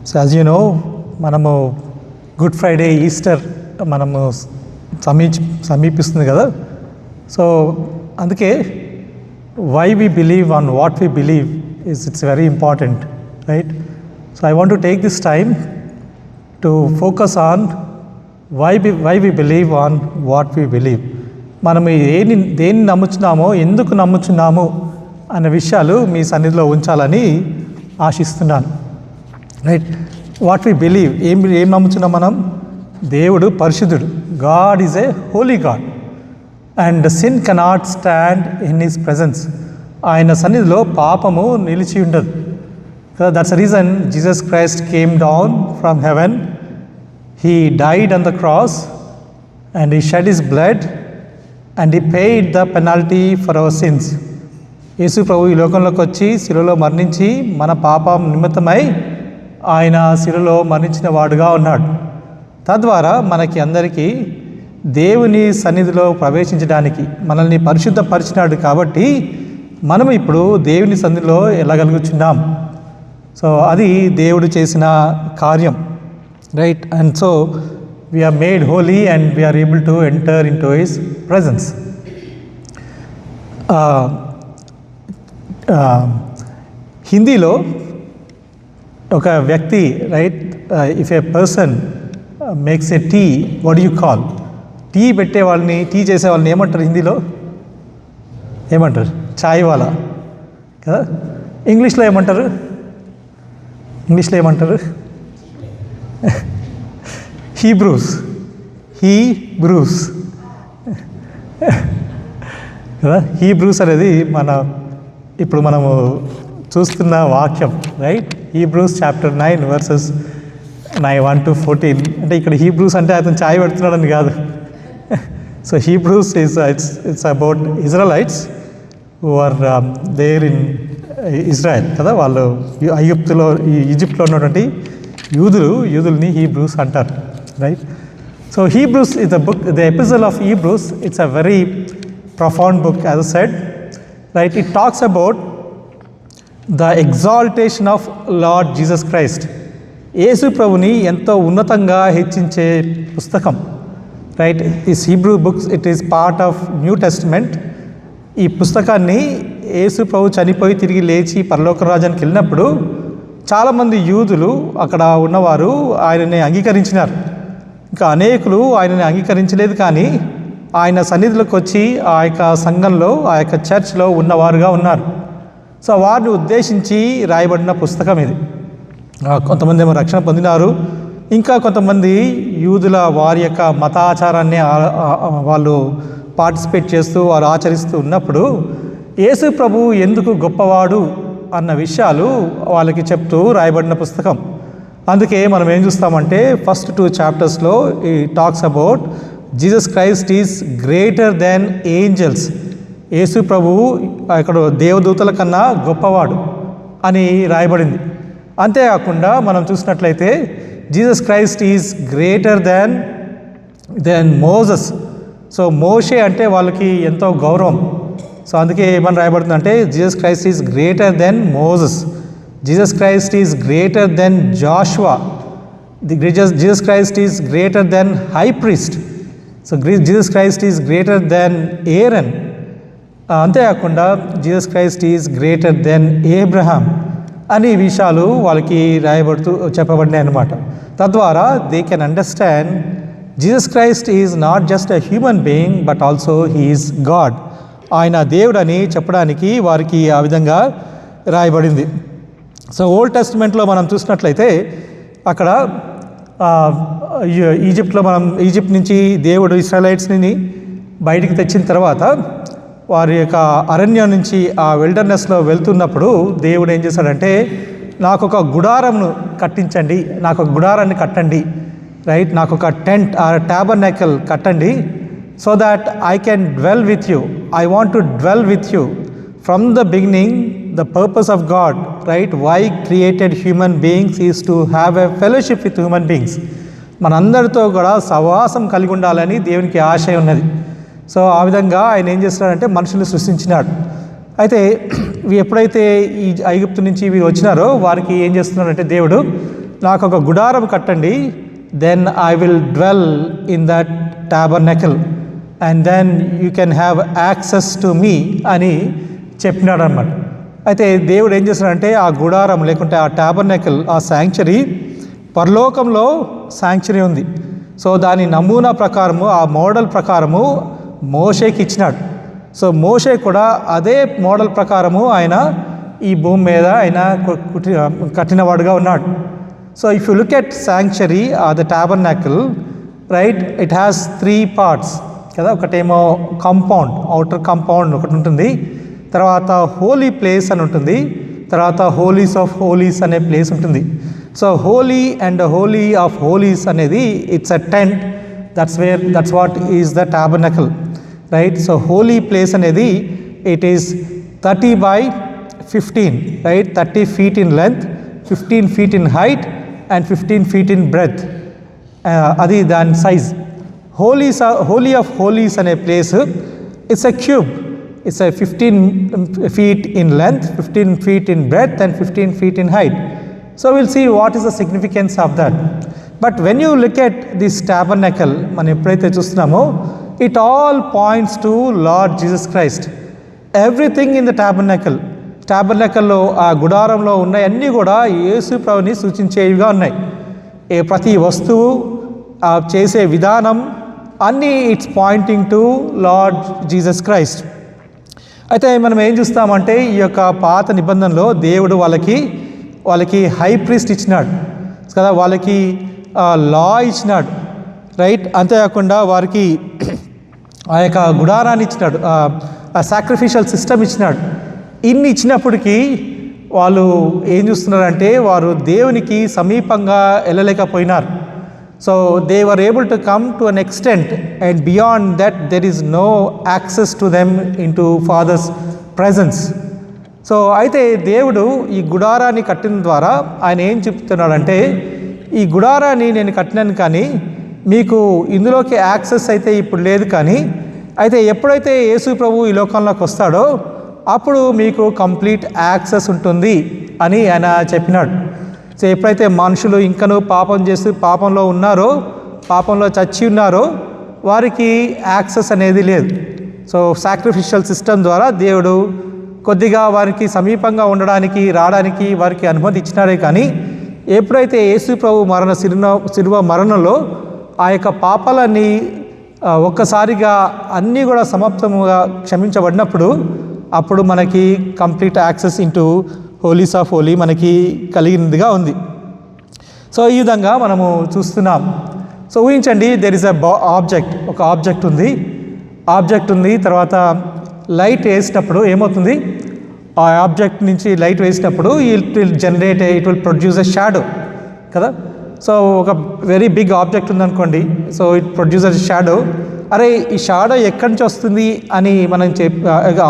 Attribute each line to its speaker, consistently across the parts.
Speaker 1: So as you know, మనము Good Friday, Easter మనము సమీపిస్తుంది కదా. సో అందుకే why we believe on what we believe it's very important, right? So I want to take this time to focus on why we believe on what we believe. మనం దేన్ని నమ్ముచున్నామో, ఎందుకు నమ్ముచున్నాము అనే విషయాలు మీ సన్నిధిలో ఉంచాలని ఆశిస్తున్నాను, రైట్? వాట్ వీ బిలీవ్, ఏం నమ్ముచున్నాం మనం? దేవుడు పరిశుద్ధుడు, God is a holy God and sin cannot stand in his presence. ఆయన సన్నిధిలో పాపము నిలిచి ఉండదు కదా. That's the reason Jesus Christ came down from heaven. He died on the cross and he shed his blood and he paid the penalty for our sins. Yesu ప్రభు ఈ లోకంలోకి వచ్చి శిలువలో మరణించి మన పాపం నిమిత్తమై ఆయన శిలువలో మరణించిన వాడుగా ఉన్నాడు. తద్వారా మనకి అందరికీ దేవుని సన్నిధిలో ప్రవేశించడానికి మనల్ని పరిశుద్ధపరిచినాడు. కాబట్టి మనం ఇప్పుడు దేవుని సన్నిధిలో వెళ్ళగలుగుతున్నాం. సో అది దేవుడు చేసిన కార్యం, right? And so we are made holy and we are able to enter in to his presence. హిందీలో ఒక వ్యక్తి, right, if a person makes a tea, what you call? Tea పెట్టే వాళ్ళని, టీ చేసే వాళ్ళని ఏమంటారు హిందీలో? ఏమంటారు? చాయ్ వాలా కదా. ఇంగ్లీష్లో ఏమంటారు? హీబ్రూస్ కదా. హీబ్రూస్ అనేది ఇప్పుడు మనము చూస్తున్న వాక్యం, right? Hebrews chapter 9 verses 1 to 14. అంటే ఇక్కడ హీబ్రూస్ అంటే అతను చాయ్ పెడుతున్నాడని కాదు. So Hebrews it's about Israelites who are there in Israel కదా. వాళ్ళు ఈజిప్ట్లో ఉన్నటువంటి యూదుల్ని హీబ్రూస్ అంటారు, right? So Hebrews is the book, the episode of Hebrews. It's a very profound book, as I said, right? It talks about the exaltation of Lord Jesus Christ. Yesu ప్రభుని ఎంతో ఉన్నతంగా హెచ్చించే పుస్తకం, right? This Hebrew books, it is part of New Testament. ఈ పుస్తకాన్ని యేసు ప్రభు చనిపోయి తిరిగి లేచి పరలోక రాజ్యానికి వెళ్ళినప్పుడు చాలామంది యూదులు అక్కడ ఉన్నవారు ఆయనని అంగీకరించినారు. ఇంకా అనేకులు ఆయనని అంగీకరించలేదు, కానీ ఆయన సన్నిధిలోకి వచ్చి ఆ యొక్క సంఘంలో, ఆ యొక్క చర్చ్లో ఉన్నవారుగా ఉన్నారు. సో వారిని ఉద్దేశించి రాయబడిన పుస్తకం ఇది. కొంతమంది ఏమో రక్షణ పొందినారు, ఇంకా కొంతమంది యూదుల వారి యొక్క మతాచారాన్ని వాళ్ళు పార్టిసిపేట్ చేస్తూ వారు ఆచరిస్తూ ఉన్నప్పుడు యేసు ప్రభు ఎందుకు గొప్పవాడు అన్న విషయాలు వాళ్ళకి చెప్తూ రాయబడిన పుస్తకం. అందుకే మనం ఏం చూస్తామంటే ఫస్ట్ 2 chaptersలో ఈ talks about Jesus Christ is greater than angels. Yesu ప్రభు ఇక్కడ దేవదూతల కన్నా గొప్పవాడు అని రాయబడింది. అంతేకాకుండా మనం చూసినట్లయితే Jesus Christ is greater than Moses. So Moshe అంటే వాళ్ళకి ఎంతో గౌరవం. సో అందుకే ఏమని రాయబడుతుందంటే Jesus Christ is greater than Moses, Jesus Christ is greater than Joshua, Jesus Christ is greater than high priest. So Jesus Christ is greater than Aaron. అంతేకాకుండా Jesus Christ is greater then Abraham అని విషయాలు వాళ్ళకి చెప్పబడినాయి అన్నమాట. తద్వారా they can understand Jesus Christ is not just a human being but also he is God. ఆయన దేవుడని చెప్పడానికి వారికి ఆ విధంగా రాయబడింది. సో ఓల్డ్ టెస్టిమెంట్లో మనం చూసినట్లయితే అక్కడ ఈజిప్ట్ నుంచి దేవుడు ఇశ్రాయలైట్స్ని బయటికి తెచ్చిన తర్వాత వారి యొక్క అరణ్యం నుంచి ఆ విల్డర్నెస్లో వెళ్తున్నప్పుడు దేవుడు ఏం చేశాడంటే, నాకు ఒక గుడారంను కట్టించండి, నాకు ఒక గుడారాన్ని కట్టండి, రైట్? నాకు ఒక టెంట్ ఆర్ టాబర్నాకల్ కట్టండి, so that I can dwell with you. I want to dwell with you from the beginning. The purpose of God, right, why created human beings is to have a fellowship with human beings. మనందరితో కూడా సహవాసం కలిగి ఉండాలని దేవునికి ఆశయం ఉన్నది. So ఆ విధంగా ఆయన ఏం చేస్తున్నాడంటే మనుషులు సృష్టించినాడు. అయితే ఎప్పుడైతే ఈ ఐగుప్తు నుంచి వీరు వచ్చినారో వారికి ఏం చేస్తున్నారంటే దేవుడు నాకు ఒక గుడారం కట్టండి, then I will dwell in that tabernacle and then you can have access to me అని చెప్పినాడు అనమాట. అయితే దేవుడు ఏం చేస్తున్నాడంటే ఆ గుడారం లేకుంటే ఆ టాబర్నకల్, ఆ శాంక్చురీ పరలోకంలో శాంక్చురీ ఉంది. సో దాని నమూనా ప్రకారము, ఆ మోడల్ ప్రకారము మోషేకి ఇచ్చినాడు. సో మోషే కూడా అదే మోడల్ ప్రకారము ఆయన ఈ భూమి మీద ఆయన కట్టినవాడుగా ఉన్నాడు. So if you look at sanctuary the tabernacle, right, it has 3 parts కదా. ఒకటేమో కాంపౌండ్, అవుటర్ కాంపౌండ్ ఒకటి ఉంటుంది, తర్వాత హోలీ ప్లేస్ అని ఉంటుంది, తర్వాత హోలీస్ ఆఫ్ హోలీస్ అనే ప్లేస్ ఉంటుంది. So holy and holy of holies అనేది it's a tent, that's what is the tabernacle, right. So holy place అనేది it is 30x15, right, 30 feet in length, 15 feet in height and 15 feet in breadth, అది దాని size. Holy of holies అనే place it's a cube, it's a 15 feet in length, 15 feet in breadth and 15 feet in height. So we'll see what is the significance of that. But when you look at this tabernacle, మనం ఎప్పుడైతే చూస్తున్నామో, it all points to Lord Jesus Christ. Everything in the tabernacle, టాబర్నకల్లో ఆ గుడారంలో ఉన్న అన్నీ కూడా యేసు ప్రభుని సూచించేవిగా ఉన్నాయి. ప్రతి వస్తువు, చేసే విధానం అన్నీ it's pointing to lord Jesus Christ. అయితే మనం ఏం చూస్తామంటే ఈ యొక్క పాత నిబంధనలో దేవుడు వాళ్ళకి హై ప్రీస్ట్ ఇచ్చినాడు కదా, వాళ్ళకి లా ఇచ్చినాడు, రైట్. అంతేకాకుండా వారికి ఆ యొక్క గుడారాన్ని ఇచ్చినాడు, ఆ సాక్రిఫిషియల్ సిస్టమ్ ఇచ్చినాడు. ఇన్ని ఇచ్చినప్పటికీ వాళ్ళు ఏం చూస్తున్నారంటే వారు దేవునికి సమీపంగా వెళ్ళలేకపోయినారు. So they were able to come to an extent and beyond that there is no access to them into father's presence. So అయితే దేవుడు ఈ గుడారాన్ని కట్టిన ద్వారా ఆయన ఏం చెప్తున్నాడంటే, ఈ గుడారాన్ని నేను కట్టినాను కానీ మీకు ఇందులోకి యాక్సెస్ అయితే ఇప్పుడు లేదు, కానీ అయితే ఎప్పుడైతే యేసు ప్రభు ఈ లోకంలోకి వస్తాడో అప్పుడు మీకు కంప్లీట్ యాక్సెస్ ఉంటుంది అని ఆయన చెప్పినాడు. సో ఎప్పుడైతే మనుషులు ఇంకనూ పాపం చేస్తూ పాపంలో ఉన్నారో, పాపంలో చచ్చి ఉన్నారో, వారికి యాక్సెస్ అనేది లేదు. సో సాక్రిఫిషియల్ సిస్టమ్ ద్వారా దేవుడు కొద్దిగా వారికి సమీపంగా ఉండడానికి, రావడానికి వారికి అనుమతి ఇచ్చినాడే, కానీ ఎప్పుడైతే యేసు ప్రభు శిలువ మరణంలో ఆ యొక్క పాపాలన్నీ ఒక్కసారిగా అన్నీ కూడా సమాప్తముగా క్షమించబడినప్పుడు అప్పుడు మనకి complete access into holies of holy మనకి కలిగినదిగా ఉంది. సో ఈ విధంగా మనము చూస్తున్నాం. సో ఊహించండి, దెర్ ఇస్ ఒక ఆబ్జెక్ట్ ఉంది. తర్వాత లైట్ వేసినప్పుడు ఏమవుతుంది, ఆ ఆబ్జెక్ట్ నుంచి లైట్ వేసినప్పుడు it will produce a shadow కదా. సో ఒక వెరీ బిగ్ ఆబ్జెక్ట్ ఉందనుకోండి, సో ఇట్ ప్రొడ్యూసెస్ షాడో. అరే ఈ షాడో ఎక్కడి నుంచి వస్తుంది అని మనం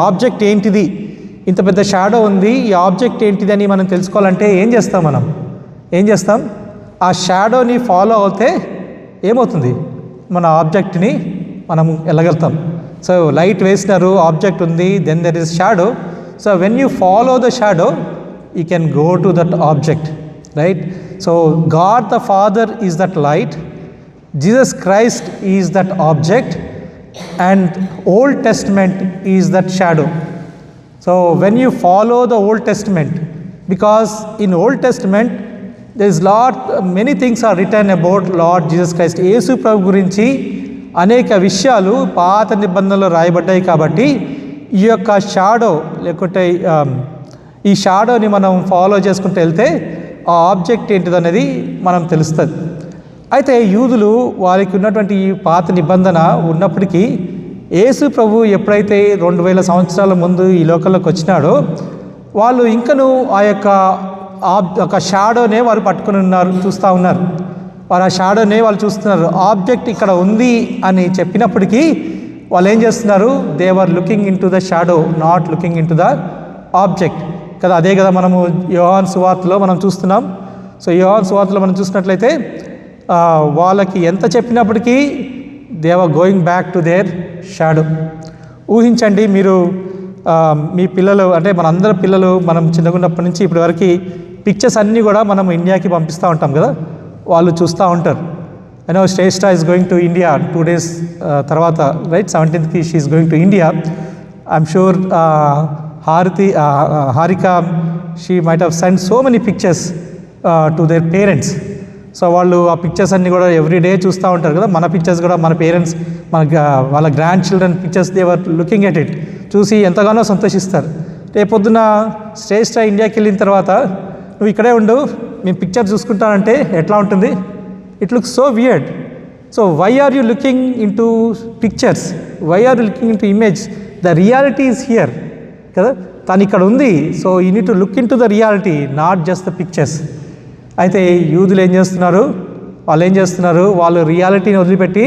Speaker 1: ఆబ్జెక్ట్ ఏంటిది, ఇంత పెద్ద షాడో ఉంది, ఈ ఆబ్జెక్ట్ ఏంటిది అని మనం తెలుసుకోవాలంటే ఏం చేస్తాం, ఆ షాడోని ఫాలో అవుతే ఏమవుతుంది, మన ఆబ్జెక్ట్ని మనం వెళ్ళగలుగుతాం. సో లైట్ వేసినారు, ఆబ్జెక్ట్ ఉంది, then there is shadow. So when you follow the shadow you can go to that object, right. So God the Father is that light, Jesus Christ is that object, and Old Testament is that shadow. So when you follow the Old Testament, because in Old Testament there is many things are written about Lord Jesus Christ. యేసు ప్రభు గురించి అనేక విషయాలు పాత నిబంధనలో రాయబడ్డాయి. కాబట్టి ఈ యొక్క shadow లేకుంటే ఈ షాడోని మనం ఫాలో చేసుకుంటూ వెళ్తే ఆ ఆబ్జెక్ట్ ఏంటిదనేది మనం తెలుస్తుంది. అయితే యూదులు వారికి ఉన్నటువంటి ఈ పాత నిబంధన ఉన్నప్పటికీ యేసు ప్రభు ఎప్పుడైతే 2000 సంవత్సరాల ముందు ఈ లోకంలోకి వచ్చినాడో వాళ్ళు ఇంకనూ ఆ యొక్క షాడోనే వారు పట్టుకుని చూస్తూ ఉన్నారు. వారు ఆ షాడోనే వాళ్ళు చూస్తున్నారు. ఆబ్జెక్ట్ ఇక్కడ ఉంది అని చెప్పినప్పటికీ వాళ్ళు ఏం చేస్తున్నారు, they are looking in to the shadow, not looking in to the object కదా. అదే కదా మనము యోహాను సువార్తలో మనం చూస్తున్నాం. సో యోహాను సువార్తలో మనం చూసినట్లయితే వాళ్ళకి ఎంత చెప్పినప్పటికీ they are going back to their shadow. ఊహించండి, మీరు మీ పిల్లలు అంటే మనందరి పిల్లలు మనం చిన్నగున్నప్పటి నుంచి ఇప్పటి వరకు పిక్చర్స్ అన్నీ కూడా మనం ఇండియాకి పంపిస్తూ ఉంటాం కదా, వాళ్ళు చూస్తూ ఉంటారు. You know Shreshta is going to India 2 days తర్వాత, right, 17th she is going to India. I'm sure Harika she might have send so many pictures to their parents. So వాళ్ళు ఆ పిక్చర్స్ అన్నీ కూడా ఎవ్రీ డే చూస్తూ ఉంటారు కదా. మన పిక్చర్స్ కూడా మన పేరెంట్స్ వాళ్ళ grand children pictures they were looking at it, చూసి ఎంతగానో సంతోషిస్తారు. రేపొద్దున శ్రేష్ఠ ఇండియాకి వెళ్ళిన తర్వాత నువ్వు ఇక్కడే ఉండు, మేము పిక్చర్ చూసుకుంటానంటే ఎట్లా ఉంటుంది? It looks so weird. So why are you looking in to pictures, why are you looking in to image? The reality is here కదా, తను ఇక్కడ ఉంది. So you need to look in to the reality, not just the pictures. అయితే యూదులు ఏం చేస్తున్నారు, వాళ్ళు రియాలిటీని వదిలిపెట్టి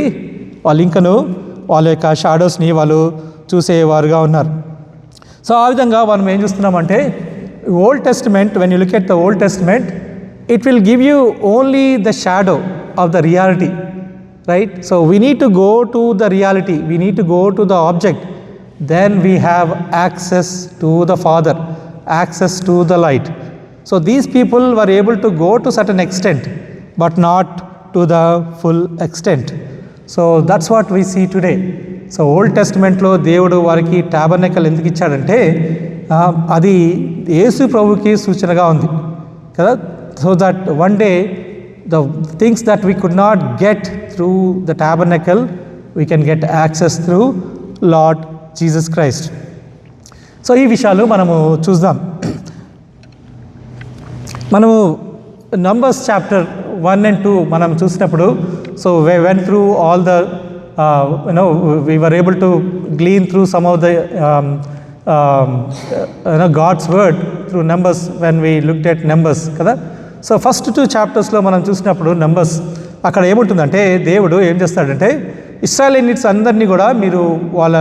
Speaker 1: వాళ్ళు ఇంకను వాళ్ళ యొక్క షాడోస్ని వాళ్ళు చూసేవారుగా ఉన్నారు. సో ఆ విధంగా మనం ఏం చూస్తున్నామంటే Old Testament, when you look at the Old Testament, it will give you only the shadow of the reality, right? So we need to go to the reality, we need to go to the object, then we have access to the father, access to the light. So these people were able to go to certain extent, but not to the full extent. So that's what we see today. So Old Testamentలో దేవుడు వారికి tabernacle ఎందుకు ఇచ్చాడంటే అది యేసు ప్రభుకి సూచనగా ఉంది కదా. So that one day the things that we could not get through the tabernacle, we can get access through Lord Jesus Christ. So ఈ విషయాలు మనము చూద్దాం. మనము నంబర్స్ చాప్టర్ 1 and 2 మనం చూసినప్పుడు, so we went through all the we were able to glean through some of the God's word through numbers when we looked at numbers కదా. So first 2 chaptersలో మనం చూసినప్పుడు నంబర్స్ అక్కడ ఏముంటుందంటే దేవుడు ఏం చేస్తాడంటే ఇశ్రాయేలీయుల అందరినీ కూడా మీరు వాళ్ళ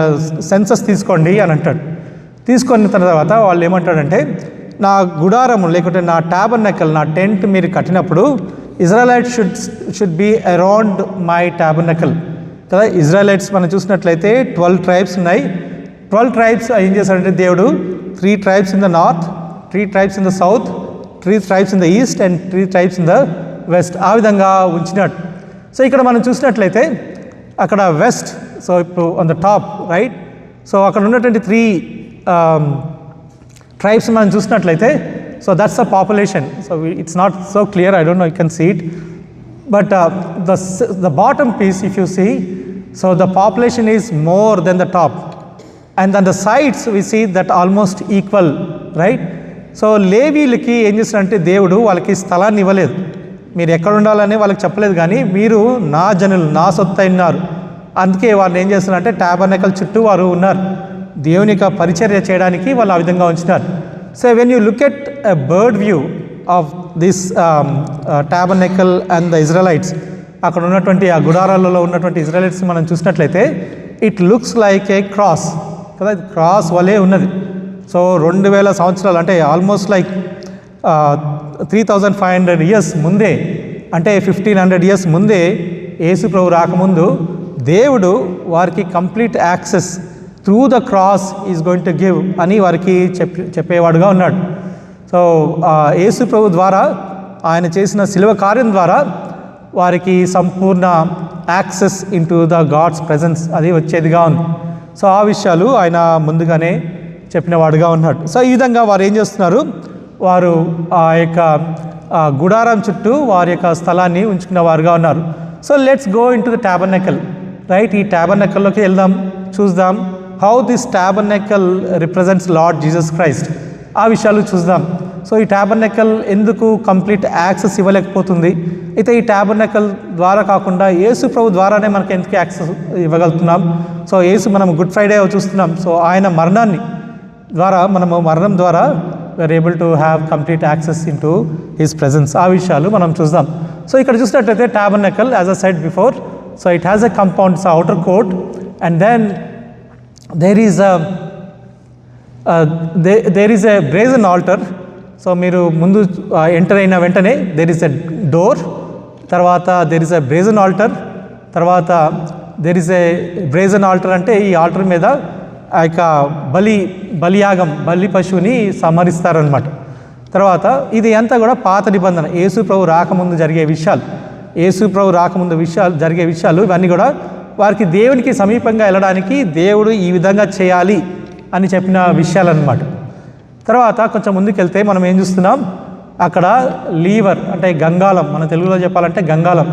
Speaker 1: సెన్సస్ తీసుకోండి అని అంటాడు. తీసుకున్న తర్వాత వాళ్ళు ఏమంటాడంటే నా గుడారము లేకుంటే నా టాబర్నకల్, నా టెంట్ మీరు కట్టినప్పుడు Israelites should be around my tabernacle కదా. ఇజ్రాయలైట్స్ మనం చూసినట్లయితే 12 tribes ఉన్నాయి. 12 tribes ఏం చేశాడంటే దేవుడు 3 tribes in the north, 3 tribes in the south, 3 tribes in the east and 3 tribes in the west, ఆ విధంగా ఉంచినాడు. సో ఇక్కడ మనం చూసినట్లయితే అక్కడ వెస్ట్, సో ఇప్పుడు on the top right, so అక్కడ ఉన్నటువంటి 3 tribes మనం చూసినట్లయితే, so that's the population. So it's not so clear, I don't know, you can see it, but the bottom piece if you see, so the population is more than the top, and then the sides we see that almost equal, right? So లేవీలకి ఏం చేస్తారంటే దేవుడు వాళ్ళకి స్థలాన్ని ఇవ్వలేదు, మీరు ఎక్కడ ఉండాలని వాళ్ళకి చెప్పలేదు, కానీ మీరు నా జనులు, నా సొత్తు అయినారు, అందుకే వారిని ఏం చేస్తున్నారంటే టాబర్నకల్ చుట్టూ వారు ఉన్నారు, దేవుని యొక్క పరిచర్య చేయడానికి వాళ్ళు ఆ విధంగా ఉంచినారు. So when you look at a bird view of this tabernacle and the Israelites, అక్కడ ఉన్నటువంటి ఆ గుడారాలలో ఉన్నటువంటి ఇజ్రాయలైట్స్ మనం చూసినట్లయితే it looks like a cross కదా, క్రాస్ వలే ఉన్నది. సో 2000 సంవత్సరాలు అంటే ఆల్మోస్ట్ లైక్ 3500 years ముందే, అంటే 1500 years ముందే యేసు ప్రభు రాకముందు దేవుడు వారికి complete access through the cross is going to give అని వారికి చెప్పేవాడుగా ఉన్నాడు. సో యేసు ప్రభు ద్వారా ఆయన చేసిన శిలువ కార్యం ద్వారా వారికి సంపూర్ణ access in to the God's presence అది వచ్చేదిగా ఉంది. సో ఆ విషయాలు ఆయన ముందుగానే చెప్పినవాడుగా ఉన్నాడు. సో ఈ విధంగా వారు ఏం చేస్తున్నారు, వారు ఆ యొక్క గుడారం చుట్టూ వారి యొక్క స్థలాన్ని ఉంచుకున్న వారుగా ఉన్నారు. So let's go in to the tabernacle, right? ఈ టాబర్నకల్లోకి వెళ్దాం, చూద్దాం how this tabernacle represents Lord Jesus Christ, ఆ విషయాలు చూద్దాం. సో ఈ టాబర్నకల్ ఎందుకు కంప్లీట్ యాక్సెస్ ఇవ్వలేకపోతుంది, అయితే ఈ టాబర్నకల్ ద్వారా కాకుండా యేసు ప్రభు ద్వారానే మనకి ఎందుకు యాక్సెస్ ఇవ్వగలుగుతున్నాం? సో యేసు మనం గుడ్ ఫ్రైడే చూస్తున్నాం, సో ఆయన మరణం ద్వారా we are able to have complete access in to his presence, ఆ విషయాలు మనం చూద్దాం. సో ఇక్కడ చూసినట్లయితే tabernacle as a side before, so it has a compound outer court, and then there is a brazen altar. సో మీరు ముందు ఎంటర్ అయిన వెంటనే there is a door, తర్వాత there is a brazen altar, తర్వాత there is a brazen altar అంటే ఈ alter మీద ఆ యొక్క బలియాగం బలి పశువుని సమరిస్తారనమాట. తర్వాత ఇది అంతా కూడా పాత నిబంధన, యేసు ప్రభు రాకముందు జరిగే విషయాలు, యేసు ప్రభు రాకముందు జరిగే విషయాలు ఇవన్నీ కూడా వారికి దేవునికి సమీపంగా వెళ్ళడానికి దేవుడు ఈ విధంగా చేయాలి అని చెప్పిన విషయాలన్నమాట. తర్వాత కొంచెం ముందుకెళ్తే మనం ఏం చూస్తున్నాం, అక్కడ లీవర్ అంటే గంగాళం, మన తెలుగులో చెప్పాలంటే గంగాళం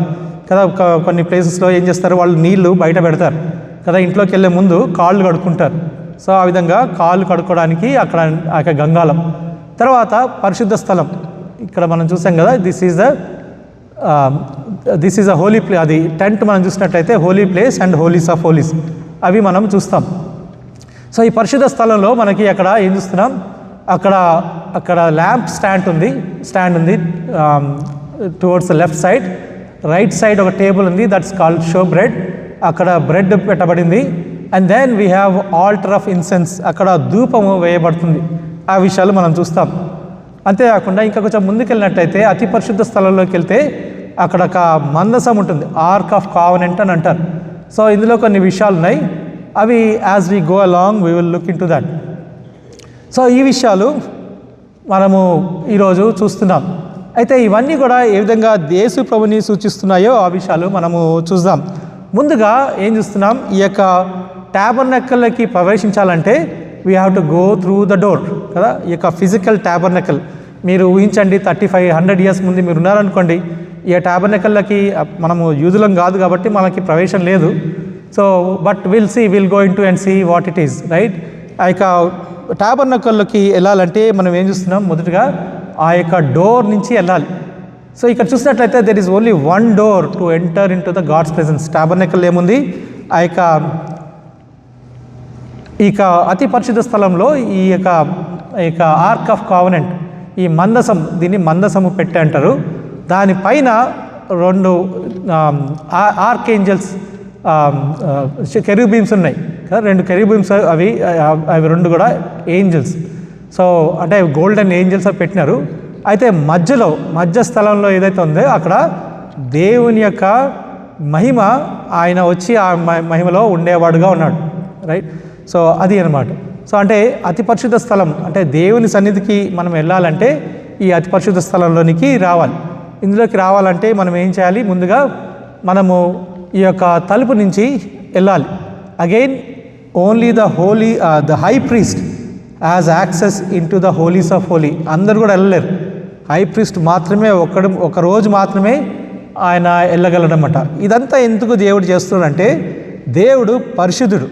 Speaker 1: కదా. కొన్ని ప్లేసెస్లో ఏం చేస్తారు, వాళ్ళు నీళ్లు బయట పెడతారు కదా, ఇంట్లోకి వెళ్ళే ముందు కాళ్ళు కడుక్కుంటారు. సో ఆ విధంగా కాళ్ళు కడుక్కోవడానికి అక్కడ ఆ యొక్క గంగాళం. తర్వాత పరిశుద్ధ స్థలం, ఇక్కడ మనం చూసాం కదా, this is a holy place. అది టెంట్ మనం చూసినట్లయితే holy place and holies of holies అవి మనం చూస్తాం. సో ఈ పరిశుద్ధ స్థలంలో మనకి అక్కడ ఏం చూస్తున్నాం, అక్కడ ల్యాంప్ స్టాండ్ ఉంది towards the left side. Right side ఒక టేబుల్ ఉంది, దట్స్ కాల్డ్ షో బ్రెడ్, అక్కడ బ్రెడ్ పెట్టబడింది. And then we have altar of incense, అక్కడ ధూపము వేయబడుతుంది. ఆ విషయాలు మనం చూస్తాం. అంతేకాకుండా ఇంకా కొంచెం ముందుకెళ్ళినట్టయితే అతి పరిశుద్ధ స్థలంలోకి వెళ్తే అక్కడ ఒక మందసం ఉంటుంది, ఆర్క్ ఆఫ్ కావనెంట్ అని అంటారు. సో ఇందులో కొన్ని విషయాలు ఉన్నాయి, అవి as we go along we will look in to that. So ఈ విషయాలు మనము ఈరోజు చూస్తున్నాం. అయితే ఇవన్నీ కూడా ఏ విధంగా యేసు ప్రభుని సూచిస్తున్నాయో ఆ విషయాలు మనము చూద్దాం. ముందుగా ఏం చూస్తున్నాం, ఈ యొక్క ట్యాబర్నకల్కి ప్రవేశించాలంటే we have to go through the door కదా. ఈ యొక్క ఫిజికల్ ట్యాబర్నకల్ మీరు ఊహించండి, 3500 years ముందు మీరు ఉన్నారనుకోండి, ఈ ట్యాబర్నకల్కి మనము యూదులం కాదు కాబట్టి మనకి ప్రవేశం లేదు. So but will go in to and see what it is, right. ఆ యొక్క ట్యాబర్నకల్లోకి వెళ్ళాలంటే మనం ఏం చూస్తున్నాం, మొదటగా ఆ యొక్క డోర్ నుంచి వెళ్ళాలి. సో ఇక్కడ చూసినట్లయితే there is only one door to enter in to the God's presence. Tabernacle ఏముంది, ఆ యొక్క అతి పరిశుద్ధ స్థలంలో ఈ యొక్క ఆర్క్ ఆఫ్ కావనెంట్, ఈ మందసం, దీన్ని మందసము పెట్టి అంటారు. దానిపైన 2 ఆర్క్ ఏంజల్స్ కెరూబీమ్స్ ఉన్నాయి కదా, 2 కెరూబీమ్స్, అవి 2 కూడా ఏంజల్స్. సో అంటే గోల్డెన్ ఏంజల్స్ అవి పెట్టినారు. అయితే మధ్య స్థలంలో ఏదైతే ఉందో అక్కడ దేవుని యొక్క మహిమ, ఆయన వచ్చి ఆ మహిమలో ఉండేవాడుగా ఉన్నాడు, రైట్. సో అది అన్నమాట. సో అంటే అతి పరిశుద్ధ స్థలం అంటే దేవుని సన్నిధికి మనం వెళ్ళాలంటే ఈ అతి పరిశుద్ధ స్థలంలోనికి రావాలి. ఇందులోకి రావాలంటే మనం ఏం చేయాలి, ముందుగా మనము ఈ యొక్క తలుపు నుంచి వెళ్ళాలి. Again only the high priest has access in to the holies of holy. అందరూ కూడా వెళ్ళలేరు, హై ప్రీస్ట్ మాత్రమే ఒక రోజు మాత్రమే ఆయన వెళ్ళగలడన్నమాట. ఇదంతా ఎందుకు దేవుడు చేస్తున్నాడంటే, దేవుడు పరిశుద్ధుడు,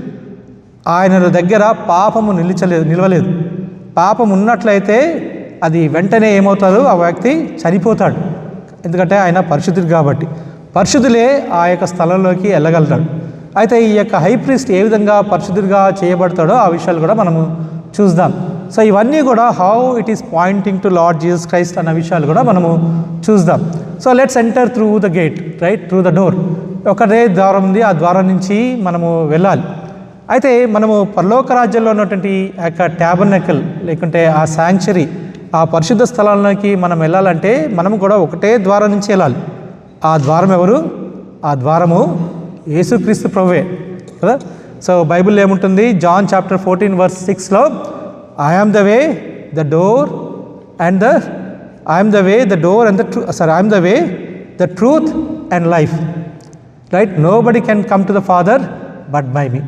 Speaker 1: ఆయన దగ్గర పాపము నిలవలేదు. పాపం ఉన్నట్లయితే అది వెంటనే ఏమవుతాడు, ఆ వ్యక్తి చనిపోతాడు. ఎందుకంటే ఆయన పరిశుద్ధుడు కాబట్టి, పరిశుద్ధులే ఆ యొక్క స్థలంలోకి వెళ్ళగలుగుతాడు. అయితే ఈ యొక్క హై ప్రీస్ట్ ఏ విధంగా పరిశుద్ధుడిగా చేయబడతాడో ఆ విషయాలు కూడా మనము చూద్దాం. సో ఇవన్నీ కూడా how it is pointing to lord Jesus Christ అన్న విషయాలు కూడా మనము చూద్దాం. So let's enter through the gate, right, through the door. ఒకటే ద్వారం ఉంది, ఆ ద్వారం నుంచి మనము వెళ్ళాలి. అయితే మనము పరలోక రాజ్యంలో ఉన్నటువంటి ఆ యొక్క ట్యాబర్నకల్ లేకుంటే ఆ శాంక్చురీ, ఆ పరిశుద్ధ స్థలాల్లోకి మనం వెళ్ళాలంటే మనము కూడా ఒకటే ద్వారం నుంచి వెళ్ళాలి. ఆ ద్వారం ఎవరు, ఆ ద్వారము యేసుక్రీస్తు ప్రభువే కదా. సో బైబిల్లో ఏముంటుంది, జాన్ చాప్టర్ 14:6లో I am the way the door and the truth and life, right. Nobody can come to the father but by me.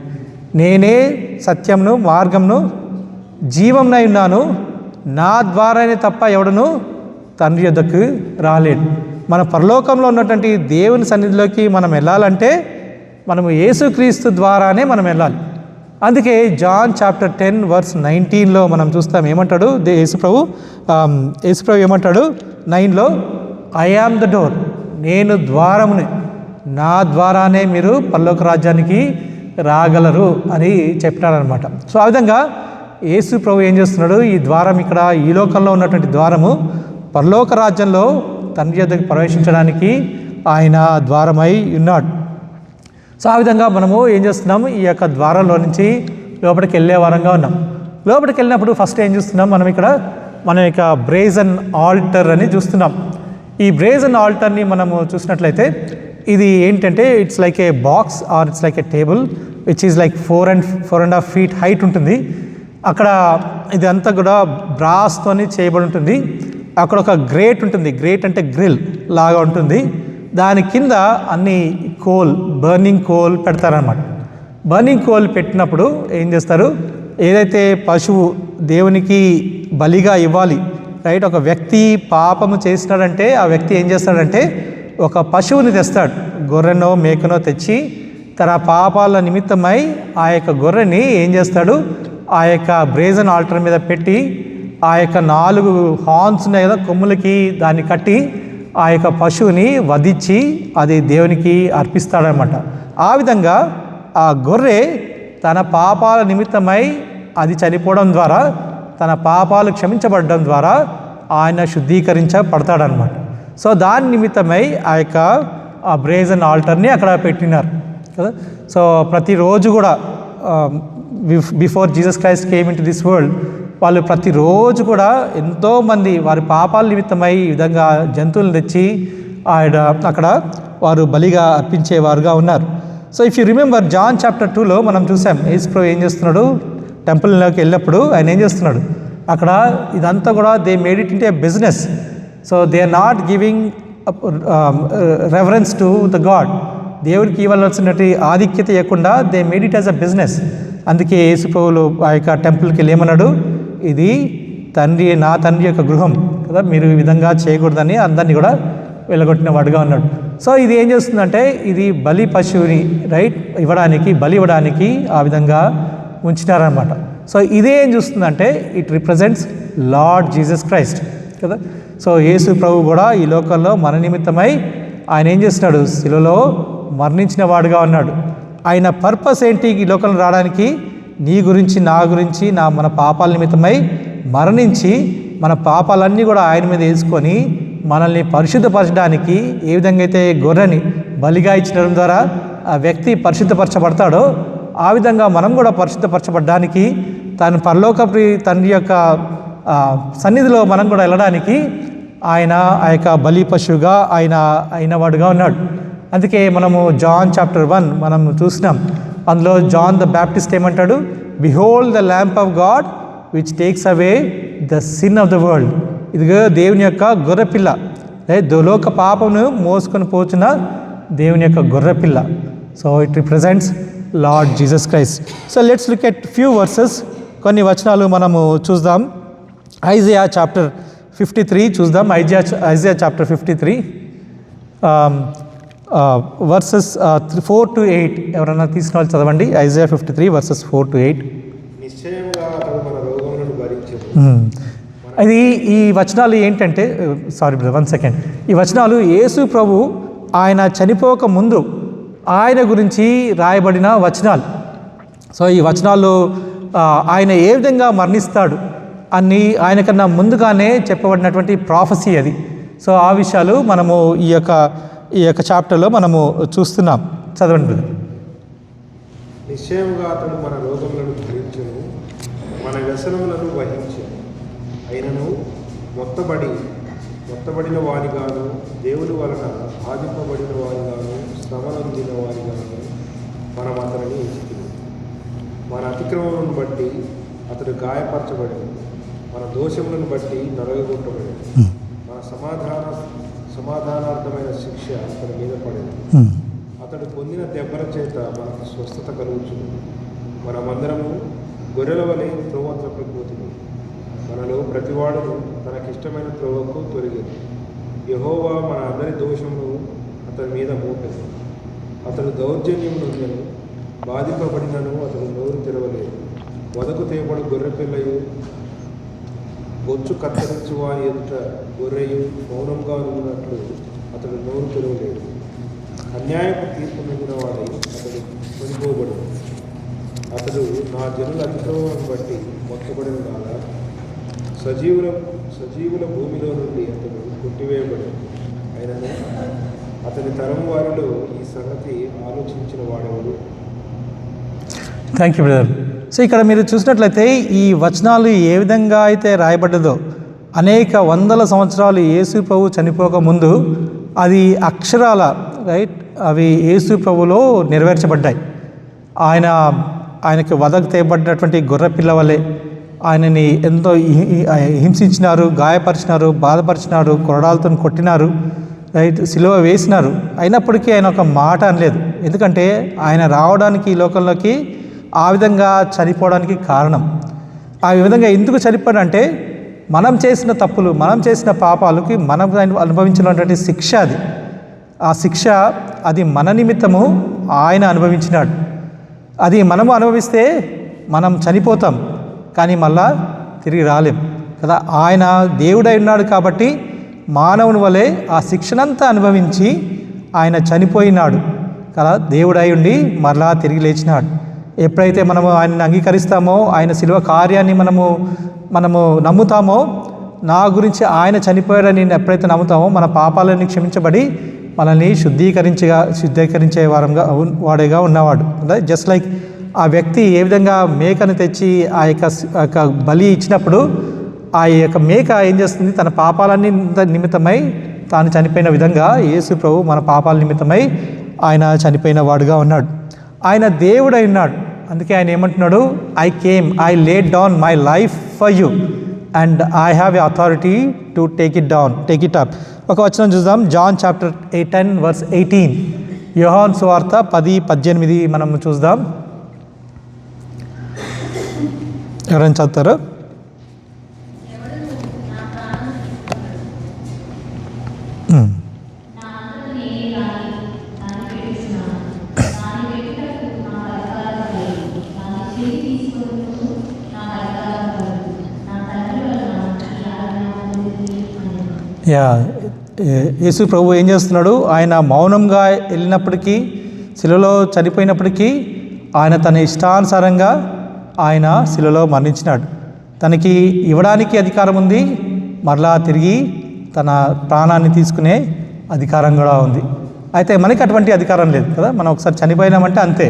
Speaker 1: నేనే సత్యంను మార్గంను జీవంనై ఉన్నాను, నా ద్వారానే తప్ప ఎవడను తండ్రి యొద్దకు రాలేడు. మన పరలోకంలో ఉన్నటువంటి దేవుని సన్నిధిలోకి మనం వెళ్ళాలంటే మనము యేసుక్రీస్తు ద్వారానే మనం వెళ్ళాలి. అందుకే జాన్ చాప్టర్ 10:19లో మనం చూస్తాం, ఏమంటాడు యేసుప్రభు ఏమంటాడు 9లో, ఐ ఆమ్ ద డోర్, నేను ద్వారముని, నా ద్వారానే మీరు పరలోక రాజ్యానికి రాగలరు అని చెప్పినారనమాట. సో ఆ విధంగా యేసు ప్రభు ఏం చేస్తున్నాడు, ఈ ద్వారం ఇక్కడ ఈ లోకంలో ఉన్నటువంటి ద్వారము పరలోక రాజ్యంలో తండ్రి యొద్దకు ప్రవేశించడానికి ఆయన ద్వారమై ఉన్నాడు. సో ఆ విధంగా మనము ఏం చేస్తున్నాము, ఈ యొక్క ద్వారంలో నుంచి లోపలికి వెళ్ళే వారంగా ఉన్నాం. లోపలికి వెళ్ళినప్పుడు ఫస్ట్ ఏం చూస్తున్నాం, మన యొక్క బ్రేజన్ ఆల్టర్ అని చూస్తున్నాం. ఈ బ్రేజన్ ఆల్టర్ని మనము చూసినట్లయితే ఇది ఏంటంటే it's like a box or it's like a table which is like 4.5 feet height ఉంటుంది. అక్కడ ఇదంతా కూడా బ్రాస్తోని చేయబడి ఉంటుంది. అక్కడ ఒక గ్రేట్ ఉంటుంది, గ్రేట్ అంటే గ్రిల్ లాగా ఉంటుంది. దాని కింద అన్ని బర్నింగ్ కోల్ పెడతారనమాట. బర్నింగ్ కోల్ పెట్టినప్పుడు ఏం చేస్తారు, ఏదైతే పశువు దేవునికి బలిగా ఇవ్వాలి, రైట్, ఒక వ్యక్తి పాపము చేసినాడంటే ఆ వ్యక్తి ఏం చేస్తాడంటే ఒక పశువుని తెస్తాడు, గొర్రెనో మేకనో తెచ్చి తన పాపాల నిమిత్తమై ఆ యొక్క గొర్రెని ఏం చేస్తాడు, ఆ యొక్క బ్రేజన్ ఆల్టర్ మీద పెట్టి ఆ యొక్క 4 హార్న్స్ ఉన్నాయి కదా కొమ్ములకి దాన్ని కట్టి ఆ యొక్క పశువుని వధించి అది దేవునికి అర్పిస్తాడనమాట. ఆ విధంగా ఆ గొర్రె తన పాపాల నిమిత్తమై అది చనిపోవడం ద్వారా, తన పాపాలు క్షమించబడడం ద్వారా ఆయన శుద్ధీకరించబడతాడనమాట. సో దాని నిమిత్తమై ఆ యొక్క ఆ బ్రేజన్ ఆల్టర్ని అక్కడ పెట్టినారు కదా. సో ప్రతిరోజు కూడా before Jesus Christ came in to this world, వాళ్ళు ప్రతిరోజు కూడా ఎంతోమంది వారి పాపాల నిమిత్తమై ఈ విధంగా జంతువులను తెచ్చి అక్కడ వారు బలిగా అర్పించేవారుగా ఉన్నారు. So if you remember John chapter 2లో మనం చూసాం యేసు ప్రభు ఏం చేస్తున్నాడు, టెంపుల్లోకి వెళ్ళినప్పుడు ఆయన ఏం చేస్తున్నాడు, అక్కడ ఇదంతా కూడా they made it into business. So they are not giving reference to the God. దేవుడికి ఇవ్వాల్సినటువంటి ఆధిక్యత ఇవ్వకుండా they made it as a business. అందుకే యేసు ప్రభువులు ఆ యొక్క టెంపుల్కి వెళ్ళి ఏమన్నాడు, ఇది నా తండ్రి యొక్క గృహం కదా, మీరు ఈ విధంగా చేయకూడదని అందరినీ కూడా వెళ్ళగొట్టిన వాడుగా ఉన్నాడు. సో ఇది ఏం చేస్తుందంటే ఇది బలి పశువుని బలి ఇవ్వడానికి ఆ విధంగా ఉంచినారనమాట. సో ఇదే ఏం చూస్తుందంటే it represents Lord Jesus Christ కదా. సో యేసు ప్రభు కూడా ఈ లోకంలో మన నిమిత్తమై ఆయన ఏం చేస్తున్నాడు, శిలువలో మరణించిన వాడుగా ఉన్నాడు. ఆయన పర్పస్ ఏంటి ఈ లోకంలో రావడానికి, నీ గురించి నా గురించి మన పాపాల నిమిత్తమై మరణించి మన పాపాలన్నీ కూడా ఆయన మీద వేసుకొని మనల్ని పరిశుద్ధపరచడానికి, ఏ విధంగా అయితే గొర్రెని బలిగా ఇచ్చడం ద్వారా ఆ వ్యక్తి పరిశుద్ధపరచబడతాడో ఆ విధంగా మనం కూడా పరిశుద్ధపరచబడడానికి, తను పరలోకపు తండ్రి యొక్క సన్నిధిలో మనం కూడా వెళ్ళడానికి ఆయన ఆ యొక్క బలి పశువుగా ఆయన అయినవాడుగా ఉన్నాడు. అందుకే మనము జాన్ చాప్టర్ 1 మనం చూసినాం. అందులో జాన్ ద బ్యాప్టిస్ట్ ఏమంటాడు, behold the lamp of God which takes away the sin of the world. ఇదిగో దేవుని యొక్క గొర్రెపిల్ల, లోక పాపమును మోసుకొని పోతున్న దేవుని యొక్క గొర్రెపిల్ల. So it represents Lord Jesus Christ. So let's look at few versus, కొన్ని వచనాలు మనము చూద్దాం. ఐజయా చాప్టర్ 53 చూద్దాం. ఐజయా చాప్టర్ 53 వర్సెస్ 4 to 8 ఎవరైనా తీసిన వాళ్ళు చదవండి. Isaiah 53 versus 4 to 8. అది ఈ వచనాలు ఏంటంటే, సారీ బ్రదర్ 1 second, ఈ వచనాలు యేసు ప్రభు ఆయన చనిపోక ముందు ఆయన గురించి రాయబడిన వచనాలు. సో ఈ వచనాలు ఆయన ఏ విధంగా మరణిస్తాడు అని ఆయన కన్నా ముందుగానే చెప్పబడినటువంటి ప్రాఫెసీ అది. సో ఆ విషయాలు మనము ఈ యొక్క చాప్టర్లో మనము చూస్తున్నాం. చదవండి బ్రదర్.
Speaker 2: నిశ్చయముగా అతడు మన రోగములను భరించెను, మన వ్యసనములను వహించెను. అయినను మొత్తబడిన వారిగాను, దేవుని వలన బాధింపబడిన వారిగాను, శ్రమనొందిన వారిగాను మనం అతనిని ఎంచుకున్నాం. మన అతిక్రమములను బట్టి అతడు గాయపరచబడేది, మన దోషములను బట్టి నలగొట్టబడేది. మన సమాధానార్థమైన శిక్ష అతని మీద పడేది. అతడు పొందిన దెబ్బల చేత మనకు స్వస్థత కలుగుతుంది. మనమందరము గొర్రెల వలె త్రోవ తప్పిపోతుంది. మనలో ప్రతివాడును తనకిష్టమైన త్రోవకు తొలగింది. యెహోవా మన అందరి దోషమును అతని మీద మోపెను. అతడు దౌర్జన్యం నుండెను, బాధింపబడినను అతడు నోరు తెరవలేదు. వదకు తేబడు గొర్రెపిల్లయు, బొచ్చు కత్తిరించు వారి ఎదుట గొర్రెయు మౌనంగా ఉన్నట్లు అతడు నోరు తెరవలేదు. అన్యాయపు తీర్పు నొందిన వాడై అతడు కొనిపోబడు. అతడు నా జనుల అతిక్రమం బట్టి మొత్తబడిన కాగా సజీవుల భూమిలో నుండి అతడు కొట్టివేయబడు. అయినను అతని తరం వారిలో ఈ సంగతి ఆలోచించిన వాడెవడు?
Speaker 1: Thank you brother. సో ఇక్కడ మీరు చూసినట్లయితే ఈ వచనాలు ఏ విధంగా అయితే రాయబడ్డదో, అనేక వందల సంవత్సరాలు యేసు ప్రభు చనిపోక ముందు అది అక్షరాల అవి యేసు ప్రభులో నెరవేర్చబడ్డాయి. ఆయనకి వదకు తేబడినటువంటి గొర్రె పిల్ల వలె ఆయనని ఎంతో హింసించినారు, గాయపరిచినారు, బాధపరిచినారు, కొరడాలతో కొట్టినారు, రైట్, సిలువ వేసినారు. అయినప్పటికీ ఆయన ఒక మాట అనలేదు. ఎందుకంటే ఆయన రావడానికి ఈ లోకంలోకి ఆ విధంగా చనిపోవడానికి కారణం. ఆ విధంగా ఎందుకు చనిపోయాడంటే మనం చేసిన తప్పులు, మనం చేసిన పాపాలకి మనం అనుభవించినటువంటి శిక్ష అది. ఆ శిక్ష అది మన నిమిత్తము ఆయన అనుభవించినాడు. అది మనము అనుభవిస్తే మనం చనిపోతాం, కానీ మళ్ళా తిరిగి రాలేం కదా. ఆయన దేవుడై ఉన్నాడు కాబట్టి మానవుని వలె ఆ శిక్షనంతా అనుభవించి ఆయన చనిపోయినాడు కదా. దేవుడై ఉండి మరలా తిరిగి లేచినాడు. ఎప్పుడైతే మనము ఆయనని అంగీకరిస్తామో, ఆయన శిలువ కార్యాన్ని మనము నమ్ముతామో, నా గురించి ఆయన చనిపోయాడని ఎప్పుడైతే నమ్ముతామో మన పాపాలన్నీ క్షమించబడి మనల్ని శుద్ధీకరించే వాడేగా ఉన్నవాడు. జస్ట్ లైక్ ఆ వ్యక్తి ఏ విధంగా మేకను తెచ్చి ఆ యొక్క బలి ఇచ్చినప్పుడు ఆ యొక్క మేక ఏం చేస్తుంది, తన పాపాలన్నీ నిమిత్తమై తాను చనిపోయిన విధంగా యేసు ప్రభు మన పాపాల నిమిత్తమై ఆయన చనిపోయిన వాడుగా ఉన్నాడు. ఆయన దేవుడై ఉన్నాడు. అందుకే ఆయన ఏమంటున్నాడు, I laid down my life for you and I have a authority to take it up. ఒక వచనం చూద్దాం, జాన్ చాప్టర్ 10 verse 18. యోహాను సువార్త 10:18 మనం చూద్దాం. ఎవరైనా చదువుతారు? యేసు ప్రభు ఏం చేస్తున్నాడు, ఆయన మౌనంగా వెళ్ళినప్పటికీ, శిలువలో చనిపోయినప్పటికీ ఆయన తన ఇష్టానుసారంగా ఆయన శిలువలో మరణించినాడు. తనకి ఇవ్వడానికి అధికారం ఉంది, మరలా తిరిగి తన ప్రాణాన్ని తీసుకునే అధికారం కూడా ఉంది. అయితే మనకి అటువంటి అధికారం లేదు కదా. మనం ఒకసారి చనిపోయినామంటే అంతే,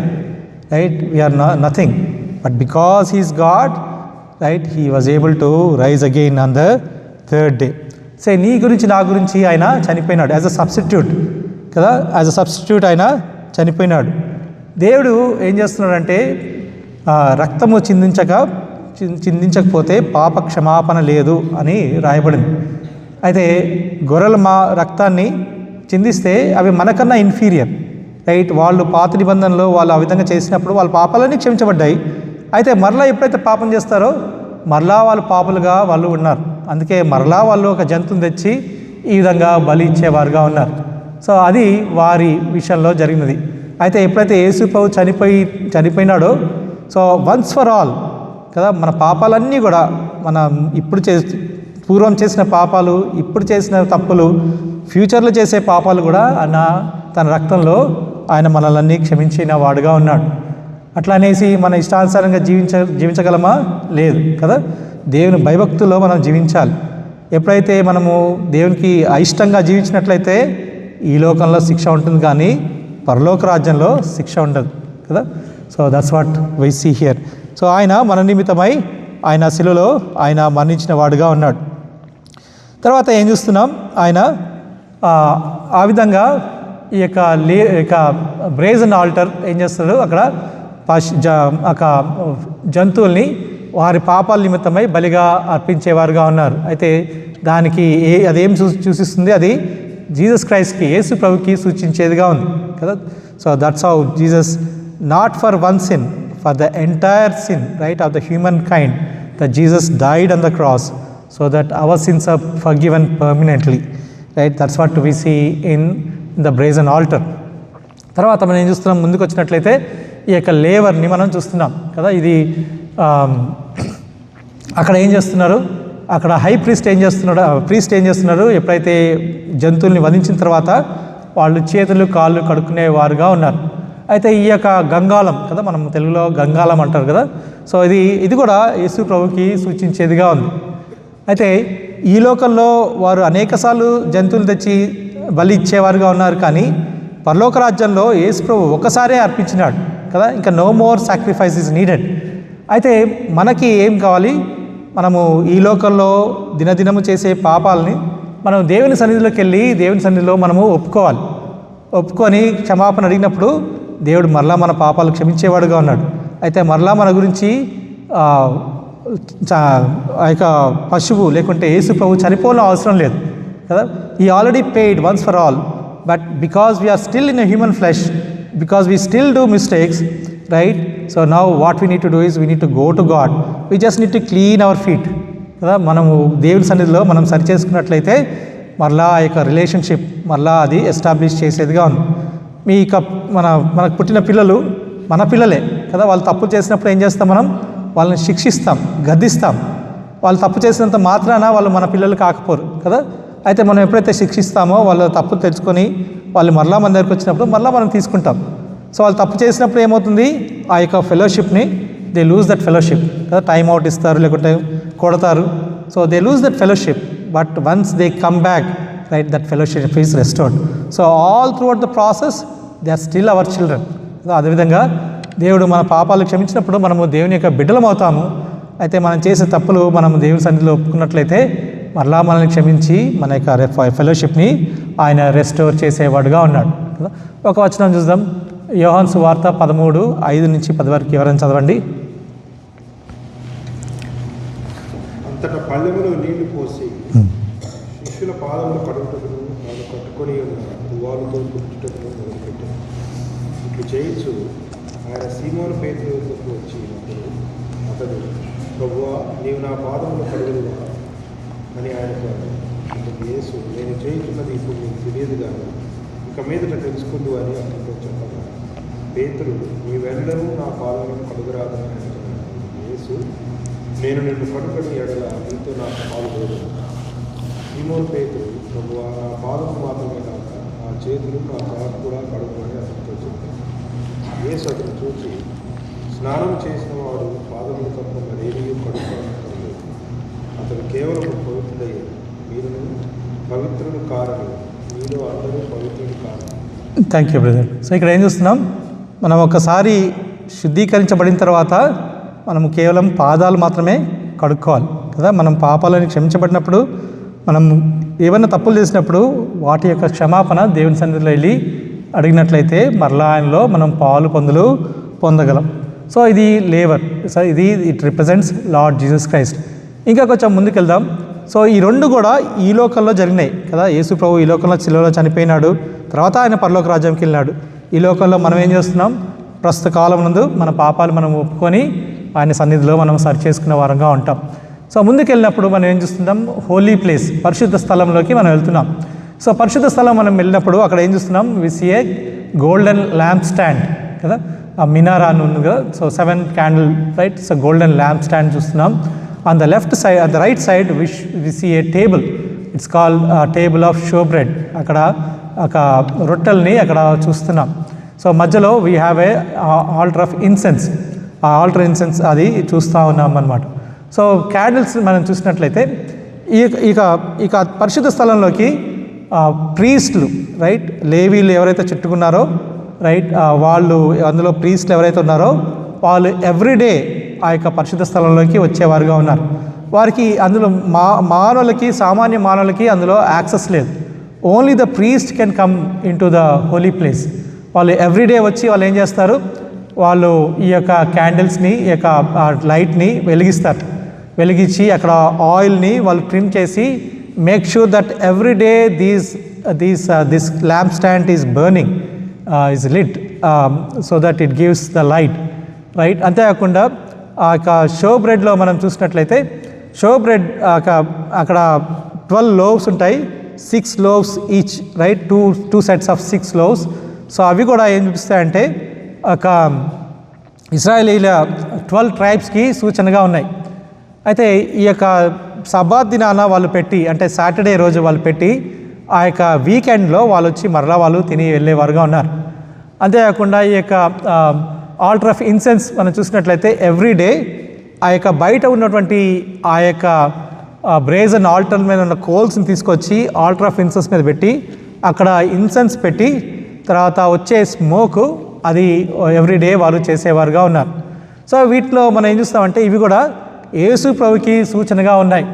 Speaker 1: right, we're nothing. But because he is God, right, he was able to rise again on the third day. నీ గురించి నా గురించి ఆయన చనిపోయినాడు యాజ్ అ సబ్స్టిట్యూట్ కదా. యాజ్ అ సబ్స్టిట్యూట్ ఆయన చనిపోయినాడు. దేవుడు ఏం చేస్తున్నాడంటే రక్తము చిందించకపోతే పాప క్షమాపణ లేదు అని రాయబడింది. అయితే గొర్రెల రక్తాన్ని చిందిస్తే అవి మనకన్నా ఇన్ఫీరియర్, రైట్. వాళ్ళు పాత నిబంధనలో వాళ్ళు ఆ విధంగా చేసినప్పుడు వాళ్ళ పాపాలన్నీ క్షమించబడ్డాయి. అయితే మరలా ఎప్పుడైతే పాపం చేస్తారో మరలా వాళ్ళు పాపులుగా వాళ్ళు ఉన్నారు. అందుకే మరలా వాళ్ళు ఒక జంతువుని తెచ్చి ఈ విధంగా బలి ఇచ్చేవారుగా ఉన్నారు. సో అది వారి విషయంలో జరిగినది. అయితే ఎప్పుడైతే యేసు ప్రభు చనిపోయినాడో, సో వన్స్ ఫర్ ఆల్ కదా, మన పాపాలన్నీ కూడా మనం పూర్వం చేసిన పాపాలు, ఇప్పుడు చేసిన తప్పులు, ఫ్యూచర్లో చేసే పాపాలు కూడా తన రక్తంలో ఆయన మనల్ని క్షమించిన వాడుగా ఉన్నాడు. అట్లా అనేసి మన ఇష్టానుసారంగా జీవించగలమా? లేదు కదా. దేవుని భయభక్తుల్లో మనం జీవించాలి. ఎప్పుడైతే మనము దేవునికి అయిష్టంగా జీవించినట్లయితే ఈ లోకంలో శిక్ష ఉంటుంది, కానీ పరలోక రాజ్యంలో శిక్ష ఉండదు కదా. So that's what we see here. So ఆయన మన నిమిత్తమై ఆయన శిలువలో ఆయన మరణించిన వాడుగా ఉన్నాడు. తర్వాత ఏం చూస్తున్నాం, ఆయన ఆ విధంగా ఈ యొక్క బ్రేజన్ ఆల్టర్ ఏం చేస్తాడు, అక్కడ జంతువుల్ని వారి పాపాల నిమిత్తమై బలిగా అర్పించేవారుగా ఉన్నారు. అయితే దానికి అదేం సూచిస్తుంది, అది జీసస్ క్రైస్ట్కి, యేసు ప్రభుకి సూచించేదిగా ఉంది కదా. So that's how Jesus, not for one sin, for the entire sin, right, of the humankind, that Jesus died on the cross so that our sins are forgiven permanently, right. That's what we see in the brazen altar. తర్వాత మనం ఏం చూస్తున్నాం, ముందుకు వచ్చినట్లయితే ఈ యొక్క లేవర్ని మనం చూస్తున్నాం కదా. ఇది అక్కడ ఏం చేస్తున్నారు, అక్కడ ప్రీస్ట్ ఏం చేస్తున్నారు, ఎప్పుడైతే జంతువుల్ని వధించిన తర్వాత వాళ్ళు చేతులు కాళ్ళు కడుక్కునే వారుగా ఉన్నారు. అయితే ఈ యొక్క గంగాళం కదా, మనం తెలుగులో గంగాళం అంటారు కదా. సో ఇది కూడా యేసు ప్రభుకి సూచించేదిగా ఉంది. అయితే ఈ లోకంలో వారు అనేకసార్లు జంతువులు తెచ్చి బలి ఇచ్చేవారుగా ఉన్నారు, కానీ పరలోక రాజ్యంలో యేసు ప్రభు ఒకసారే అర్పించినాడు కదా. ఇంకా no more sacrifice is needed. అయితే మనకి ఏం కావాలి, మనము ఈ లోకంలో దినదినము చేసే పాపాలని మనం దేవుని సన్నిధిలోకి వెళ్ళి దేవుని సన్నిధిలో మనము ఒప్పుకొని క్షమాపణ అడిగినప్పుడు దేవుడు మరలా మన పాపాలు క్షమించేవాడుగా ఉన్నాడు. అయితే మరలా మన గురించి ఆ యొక్క పశువు లేకుంటే యేసు ప్రభు చనిపోవాలని అవసరం లేదు కదా. ఈ already paid once for all. But because we're still in a human flesh, because we still do mistakes, right? So now what we need to do is we need to go to God. We just need to clean our feet కదా. మనము దేవుని సన్నిధిలో మనం సరి చేసుకున్నట్లయితే మరలా ఆ యొక్క రిలేషన్షిప్ మరలా అది ఎస్టాబ్లిష్ చేసేదిగా ఉంది. మీ ఇక మనకు పుట్టిన పిల్లలు మన పిల్లలే కదా. వాళ్ళు తప్పు చేసినప్పుడు ఏం చేస్తాం? మనం వాళ్ళని శిక్షిస్తాం, గద్దిస్తాం. వాళ్ళు తప్పు చేసినంత మాత్రాన వాళ్ళు మన పిల్లలు కాకపోరు కదా. అయితే మనం ఎప్పుడైతే శిక్షిస్తామో వాళ్ళు తప్పు తెచ్చుకొని వాళ్ళు మరలా మన దగ్గరికి వచ్చినప్పుడు మరలా మనం తీసుకుంటాం. సో వాళ్ళు తప్పు చేసినప్పుడు ఏమవుతుంది? ఆ యొక్క ఫెలోషిప్ని దే లూజ్ దట్ ఫెలోషిప్ కదా. టైం అవుట్ ఇస్తారు, లేకుంటే కొడతారు. So they lose that fellowship. But once they come back, right, that fellowship is restored. So all throughout the process they are still our children. అదేవిధంగా దేవుడు మన పాపాలు క్షమించినప్పుడు మనము దేవుని యొక్క బిడ్డలం అవుతాము. అయితే మనం చేసే తప్పులు మనం దేవుని సన్నిధిలో ఒప్పుకున్నట్లయితే మరలా మనల్ని క్షమించి మన యొక్క ఫెలోషిప్ని ఆయన రెస్టోర్ చేసేవాడుగా ఉన్నాడు కదా. ఒక వచనం చూద్దాం. యోహాను సువార్త 13:5-10 వరకు ఎవరైనా చదవండి.
Speaker 2: అంతటా పళ్ళెములో నీళ్లు పోసి శిష్యుల పాదములు కడుగుటకును వాళ్ళు కట్టుకొని ఉన్న దువాలతో పుట్టుటకును మొదలుపెట్టారు. ఇట్లు చేయించు ఆయన సీమోను పేతురు వద్దకు వచ్చినప్పుడు అతడు, ప్రభువా, నీవు నా పాదములు కడుగుదువా అని ఆయనకు అందుకు యేసు, నేను చేయించున్నది ఇప్పుడు నీకు తెలియదు కానీ ఇక మీదట తెలుసుకుందు అని అతనితో చెప్పగా, పేతురు, నీవెన్నడూ నా పాదములను కడుగురాదని అంటున్నాడు. యేసు, నేను నిన్ను కడుగని ఎడల నీతో నాకు పాలు లేదు. సీమోను పేతురు, ప్రభువా, నా పాదము మాత్రమే కాక నా చేతులు నా కాలు కూడా కడుగు అని అతనితో చెప్పాడు. యేసు అతను చూసి, స్నానం చేసిన వాడు పాదములు తప్ప మరేమీ కడుక్కోలేదు. అతను కేవలం పవిత్రుడయ్యాడు. మీరు పవిత్రుడు కారని, మీలో అందరూ పవిత్రుడు కారని.
Speaker 1: Thank you brother. సో ఇక్కడ ఏం చూస్తున్నాం? మనం ఒకసారి శుద్ధీకరించబడిన తర్వాత మనము కేవలం పాదాలు మాత్రమే కడుక్కోవాలి కదా. మనం పాపాలను క్షమించబడినప్పుడు మనం ఏమైనా తప్పులు చేసినప్పుడు వాటి యొక్క క్షమాపణ దేవుని సన్నిధిలో వెళ్ళి అడిగినట్లయితే మరలా ఆయనలో మనం పాలు పొందగలం. సో ఇది laver. So it represents Lord Jesus Christ. ఇంకా కొంచెం ముందుకెళ్దాం. సో ఈ రెండు కూడా ఈ లోకంలో జరిగినాయి కదా. యేసు ప్రభు ఈ లోకంలో శిలువలో చనిపోయినాడు, తర్వాత ఆయన పరలోక రాజ్యంకి వెళ్ళినాడు. ఈ లోకంలో మనం ఏం చేస్తున్నాం? ప్రస్తుత కాలం నందు మన పాపాలు మనం ఒప్పుకొని ఆయన సన్నిధిలో మనం సరి చేసుకునే వారంగా ఉంటాం. సో ముందుకెళ్ళినప్పుడు మనం ఏం చూస్తున్నాం? హోలీ ప్లేస్, పరిశుద్ధ స్థలంలోకి మనం వెళ్తున్నాం. సో పరిశుద్ధ స్థలం మనం వెళ్ళినప్పుడు అక్కడ ఏం చూస్తున్నాం? We see a golden lampstand కదా. ఆ మినారా అని ఉంది కదా. So 7 candle, right. So golden lampstand చూస్తున్నాం. On the left side, on the right side we see a table. It's called table of show bread. అక్కడ ఒక రొట్టెల్ని అక్కడ చూస్తున్నాం. సో మధ్యలో we have a altar of incense. ఆ altar incense అది చూస్తూ ఉన్నాం అన్నమాట. సో క్యాండిల్స్ మనం చూసినట్లయితే ఇక పరిశుద్ధ స్థలంలోకి ప్రీస్ట్లు, రైట్, లేవీలు ఎవరైతే చుట్టుకున్నారో, రైట్, వాళ్ళు అందులో ప్రీస్ట్లు ఎవరైతే ఉన్నారో వాళ్ళు ఎవ్రీడే ఆ యొక్క పరిశుద్ధ స్థలంలోకి వచ్చేవారుగా ఉన్నారు. వారికి అందులో మానవులకి, సామాన్య మానవులకి అందులో యాక్సెస్ లేదు. Only the priest can come in to the holy place. వాళ్ళు ఎవ్రీడే వచ్చి వాళ్ళు ఏం చేస్తారు? వాళ్ళు ఈ యొక్క క్యాండిల్స్ని, ఈ యొక్క లైట్ని వెలిగించి అక్కడ ఆయిల్ని వాళ్ళు ట్రిమ్ చేసి make sure that every day this lamp stand is burning, is lit, so that it gives the light, right. అంతేకాకుండా ఆ యొక్క షో బ్రెడ్లో మనం చూసినట్లయితే షో బ్రెడ్ అక్కడ 12 loaves ఉంటాయి, 6 loaves each, right, two sets of 6 loaves. So అవి కూడా ఏం చూపిస్తాయంటే ఒక ఇశ్రాయేలీల 12 ట్రైబ్స్కి సూచనగా ఉన్నాయి. అయితే ఈ యొక్క సబ్బాత్ దినాన వాళ్ళు పెట్టి, అంటే సాటర్డే రోజు వాళ్ళు పెట్టి ఆ యొక్క వీకెండ్లో వాళ్ళు వచ్చి మరలా వాళ్ళు తిని వెళ్ళేవారుగా ఉన్నారు. అంతేకాకుండా ఈ యొక్క ఆల్టర్ ఆఫ్ ఇన్సెన్స్ మనం చూసినట్లయితే ఎవ్రీ డే ఆ యొక్క బయట ఉన్నటువంటి ఆ యొక్క బ్రేజన్ ఆల్టర్ మీద ఉన్న కోల్స్ని తీసుకొచ్చి ఆల్టర్ ఆఫ్ ఇన్సెన్స్ మీద పెట్టి అక్కడ ఇన్సెన్స్ పెట్టి తర్వాత వచ్చే స్మోక్ అది ఎవ్రీడే వాళ్ళు చేసేవారుగా ఉన్నారు. సో వీటిలో మనం ఏం చూస్తామంటే ఇవి కూడా యేసు ప్రభుకి సూచనగా ఉన్నాయి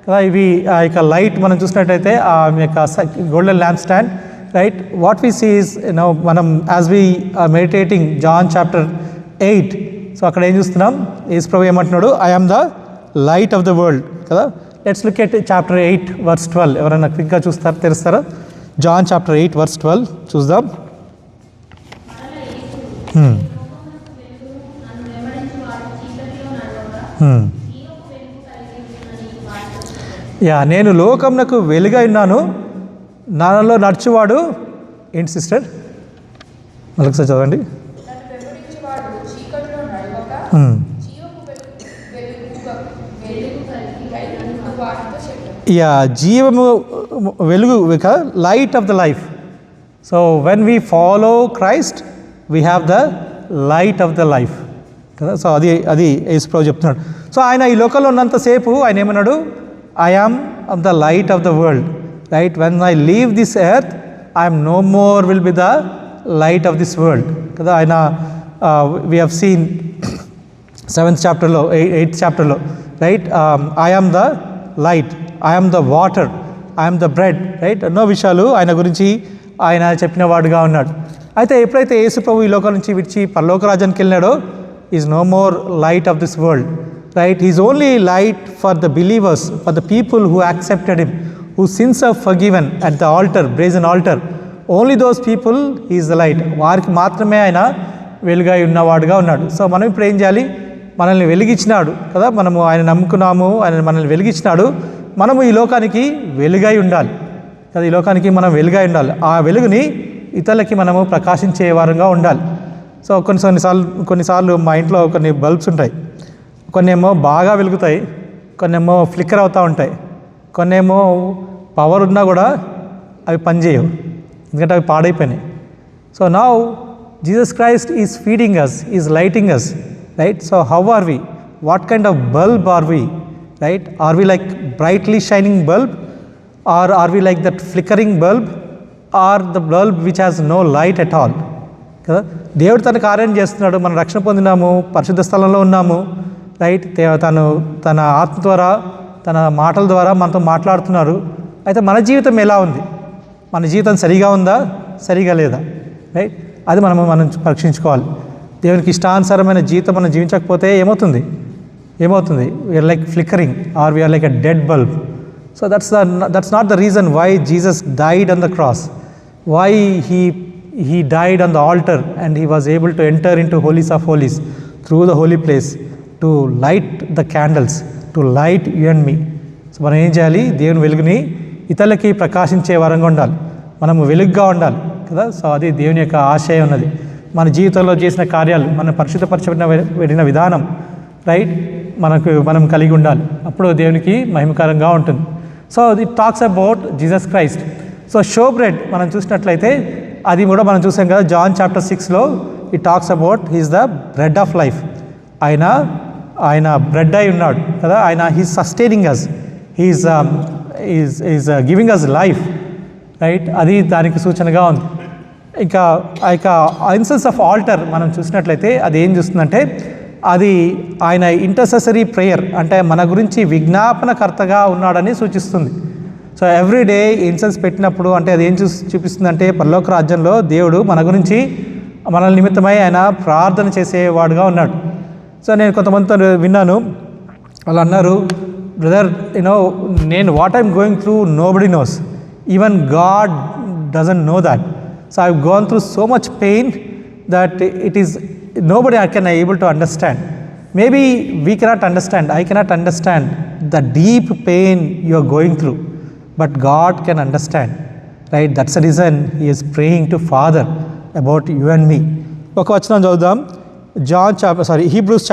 Speaker 1: కదా. ఇవి ఆ యొక్క లైట్ మనం చూసినట్టయితే ఆ యొక్క golden lamp stand, right, what we see is, మనం as we are meditating John chapter 8, so అక్కడ ఏం చూస్తున్నాం, యేసు ప్రభు ఏమంటున్నాడు, I am the light of the world కదా. Let's look at chapter 8 verse 12. ఎవరైనా క్విక్గా తెలుస్తారా? జాన్ చాప్టర్ 8 verse 12 చూద్దాం. నేను లోకమునకు వెలుగై ఉన్నాను, నాలో నడుచువాడు ఏంటి సిస్టర్ మళ్ళొకసారి చదవండి. జీవము వెలుగు, light of the life. So when we follow Christ we have the light of the life కదా. సో అది యేసుప్రభు చెప్తున్నాడు. సో ఆయన ఈ లోకంలో ఉన్నంతసేపు ఆయన ఏమన్నాడు, I am of the light of the world, right. When I leave this earth I'm no more will be the light of this world కదా. ఆయన వీ హ్యావ్ సీన్ 7th chapterలో 8th chapterలో, right, I am the light, I am the water, I am the bread, right. ఎన్నో విషయాలు ఆయన గురించి ఆయన చెప్పిన వాడుగా ఉన్నాడు. అయితే ఎప్పుడైతే యేసు ప్రభు ఈ లోకం నుంచి విడిచి పరలోక రాజ్యానికి వెళ్ళినాడో, is no more light of this world, right. Is only light for the believers, for the people who accepted him, who sins are forgiven at the altar, brazen altar. Only those people is the light. వారికి మాత్రమే ఆయన వెలుగై ఉన్నవాడుగా ఉన్నాడు. So మనం ఇప్పుడు ఏం చేయాలి, మనల్ని వెలిగించినాడు కదా, మనము ఆయన నమ్ముకున్నాము, ఆయన మనల్ని వెలిగించినాడు, మనము ఈ లోకానికి వెలుగై ఉండాలి కదా. ఈ లోకానికి మనం వెలుగై ఉండాలి. ఆ వెలుగుని ఇతరులకి మనము ప్రకాశించే వారంగా ఉండాలి. సో కొన్నిసార్లు మా ఇంట్లో కొన్ని బల్బ్స్ ఉంటాయి, కొన్ని ఏమో బాగా వెలుగుతాయి, కొన్ని ఏమో ఫ్లిక్కర్ అవుతూ ఉంటాయి, కొన్ని ఏమో పవర్ ఉన్నా కూడా అవి పనిచేయవు, ఎందుకంటే అవి పాడైపోయినాయి. So now Jesus Christ is feeding us, is lighting us, right. So how are we, what kind of bulb are we, right. Are we like brightly shining bulb, or are we like that flickering bulb, or the bulb which has no light at all కదా. దేవుడు తన కార్యం చేస్తున్నాడు, మనం రక్షణ పొందినాము, పరిశుద్ధ స్థలంలో ఉన్నాము, రైట్. తన ఆత్మ ద్వారా, తన మాటల ద్వారా మనతో మాట్లాడుతున్నారు. అయితే మన జీవితం ఎలా ఉంది, మన జీవితం సరిగా ఉందా, సరిగా లేదా, రైట్. అది మనం పరీక్షించుకోవాలి. దేవునికి ఇష్టానుసారమైన జీవితం మనం జీవించకపోతే ఏమవుతుంది, we're like flickering, or we're like a dead bulb. So that's not the reason why Jesus died on the cross, why he died on the altar and he was able to enter into holies of holies through the holy place to light the candles, to light you and me. So మనం ఏం చేయాలి, దేవుని వెలుగుని ఇతరులకి ప్రకాశించే వరంగా ఉండాలి, మనము వెలుగుగా ఉండాలి కదా. సో అది దేవుని యొక్క ఆశయం ఉన్నది. మన జీవితంలో చేసిన కార్యాలు, మన పరిశుద్ధపరచబడిన విధానం, రైట్, మనం కలిగి ఉండాలి. అప్పుడు దేవునికి మహిమకరంగా ఉంటుంది. So it talks about Jesus Christ. So showbread మనం చూసినట్లయితే అది కూడా మనం చూసాం కదా, జాన్ చాప్టర్ 6లో it talks about he's the bread of life. ఆయన బ్రెడ్ అయి ఉన్నాడు కదా, ఆయన he's sustaining us, he's giving us life, right. అది దానికి సూచనగా ఉంది. ఇంకా ఆ యొక్క ఇన్సెన్స్ ఆఫ్ ఆల్టర్ మనం చూసినట్లయితే అది ఏం చూస్తుందంటే, అది ఆయన ఇంటర్సెసరీ ప్రేయర్, అంటే మన గురించి విజ్ఞాపనకర్తగా ఉన్నాడని సూచిస్తుంది. సో ఎవ్రీ డే ఇన్సెన్స్ పెట్టినప్పుడు అంటే అది ఏం చూపిస్తుందంటే, పరలోక రాజ్యంలో దేవుడు మన గురించి, మన నిమిత్తమై ఆయన ప్రార్థన చేసేవాడుగా ఉన్నాడు. సో నేను కొంతమందితో విన్నాను, వాళ్ళు అన్నారు, బ్రదర్ నేను what I'm going through nobody nose, even God doesn't know that. So I gonna through so much pain that it is nobody can able to understand. Maybe we cannot understand, I cannot understand the deep pain you are going through, but God can understand, right. That's the reason he is praying to Father about you and me. ఒక వచనం చదువుదాం, Hebrews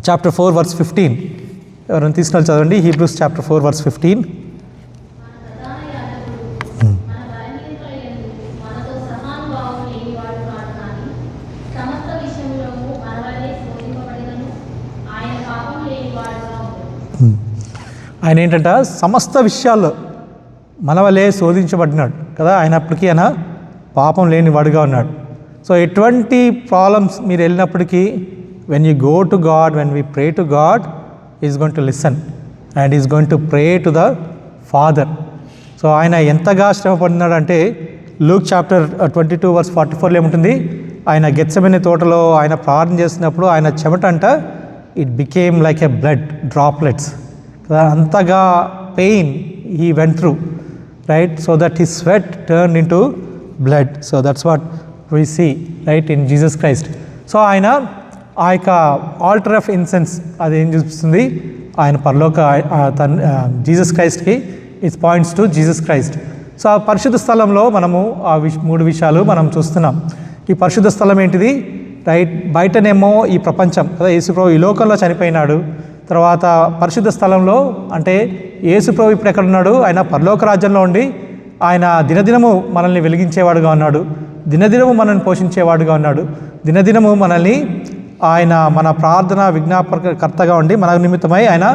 Speaker 1: chapter 4 verse 15. ఎవరైనా తీసుకొని చదవండి, Hebrews chapter 4 verse 15. ఆయన ఏంటంట, సమస్త విషయాల్లో మన వలే శోధించబడినాడు కదా, అయినప్పటికీ ఆయన పాపం లేని వాడుగా ఉన్నాడు. సో ఎటువంటి ప్రాబ్లమ్స్ మీరు వెళ్ళినప్పటికీ, when you go to God, when we pray to God, is going to listen and is going to pray to the father. So ఆయన ఎంతగా శ్రమ పడినాడంటే లూక్ చాప్టర్ 22 వర్స్ 44లో ఏముంటుంది, ఆయన గెత్సెమనే తోటలో ఆయన ప్రార్థన చేసినప్పుడు ఆయన చెమట అంట it became like a blood droplets కదా, అంతగా pain he went through, right. So that his sweat turn into blood. So that's what we see right in Jesus Christ. So ఆయన ఆ యొక్క ఆల్టర్ ఆఫ్ ఇన్సెన్స్ అది ఏం చూపిస్తుంది, ఆయన పరలోక జీసస్ క్రైస్ట్కి it's points to Jesus Christ. So ఆ పరిశుద్ధ స్థలంలో మనము ఆ 3 విషయాలు మనం చూస్తున్నాం. ఈ పరిశుద్ధ స్థలం ఏంటిది, రైట్, బయటనేమో ఈ ప్రపంచం కదా, యేసుప్రభు ఈ లోకంలో చనిపోయినాడు. తర్వాత పరిశుద్ధ స్థలంలో అంటే యేసుప్రభు ఇప్పుడు ఎక్కడున్నాడు, ఆయన పరలోక రాజ్యంలో ఉండి ఆయన దినదినము మనల్ని వెలిగించేవాడుగా ఉన్నాడు, దినదినము మనల్ని పోషించేవాడుగా ఉన్నాడు, దినదినము మనల్ని ఆయన మన ప్రార్థన విజ్ఞాపకర్తగా ఉండి మన నిమిత్తమై ఆయన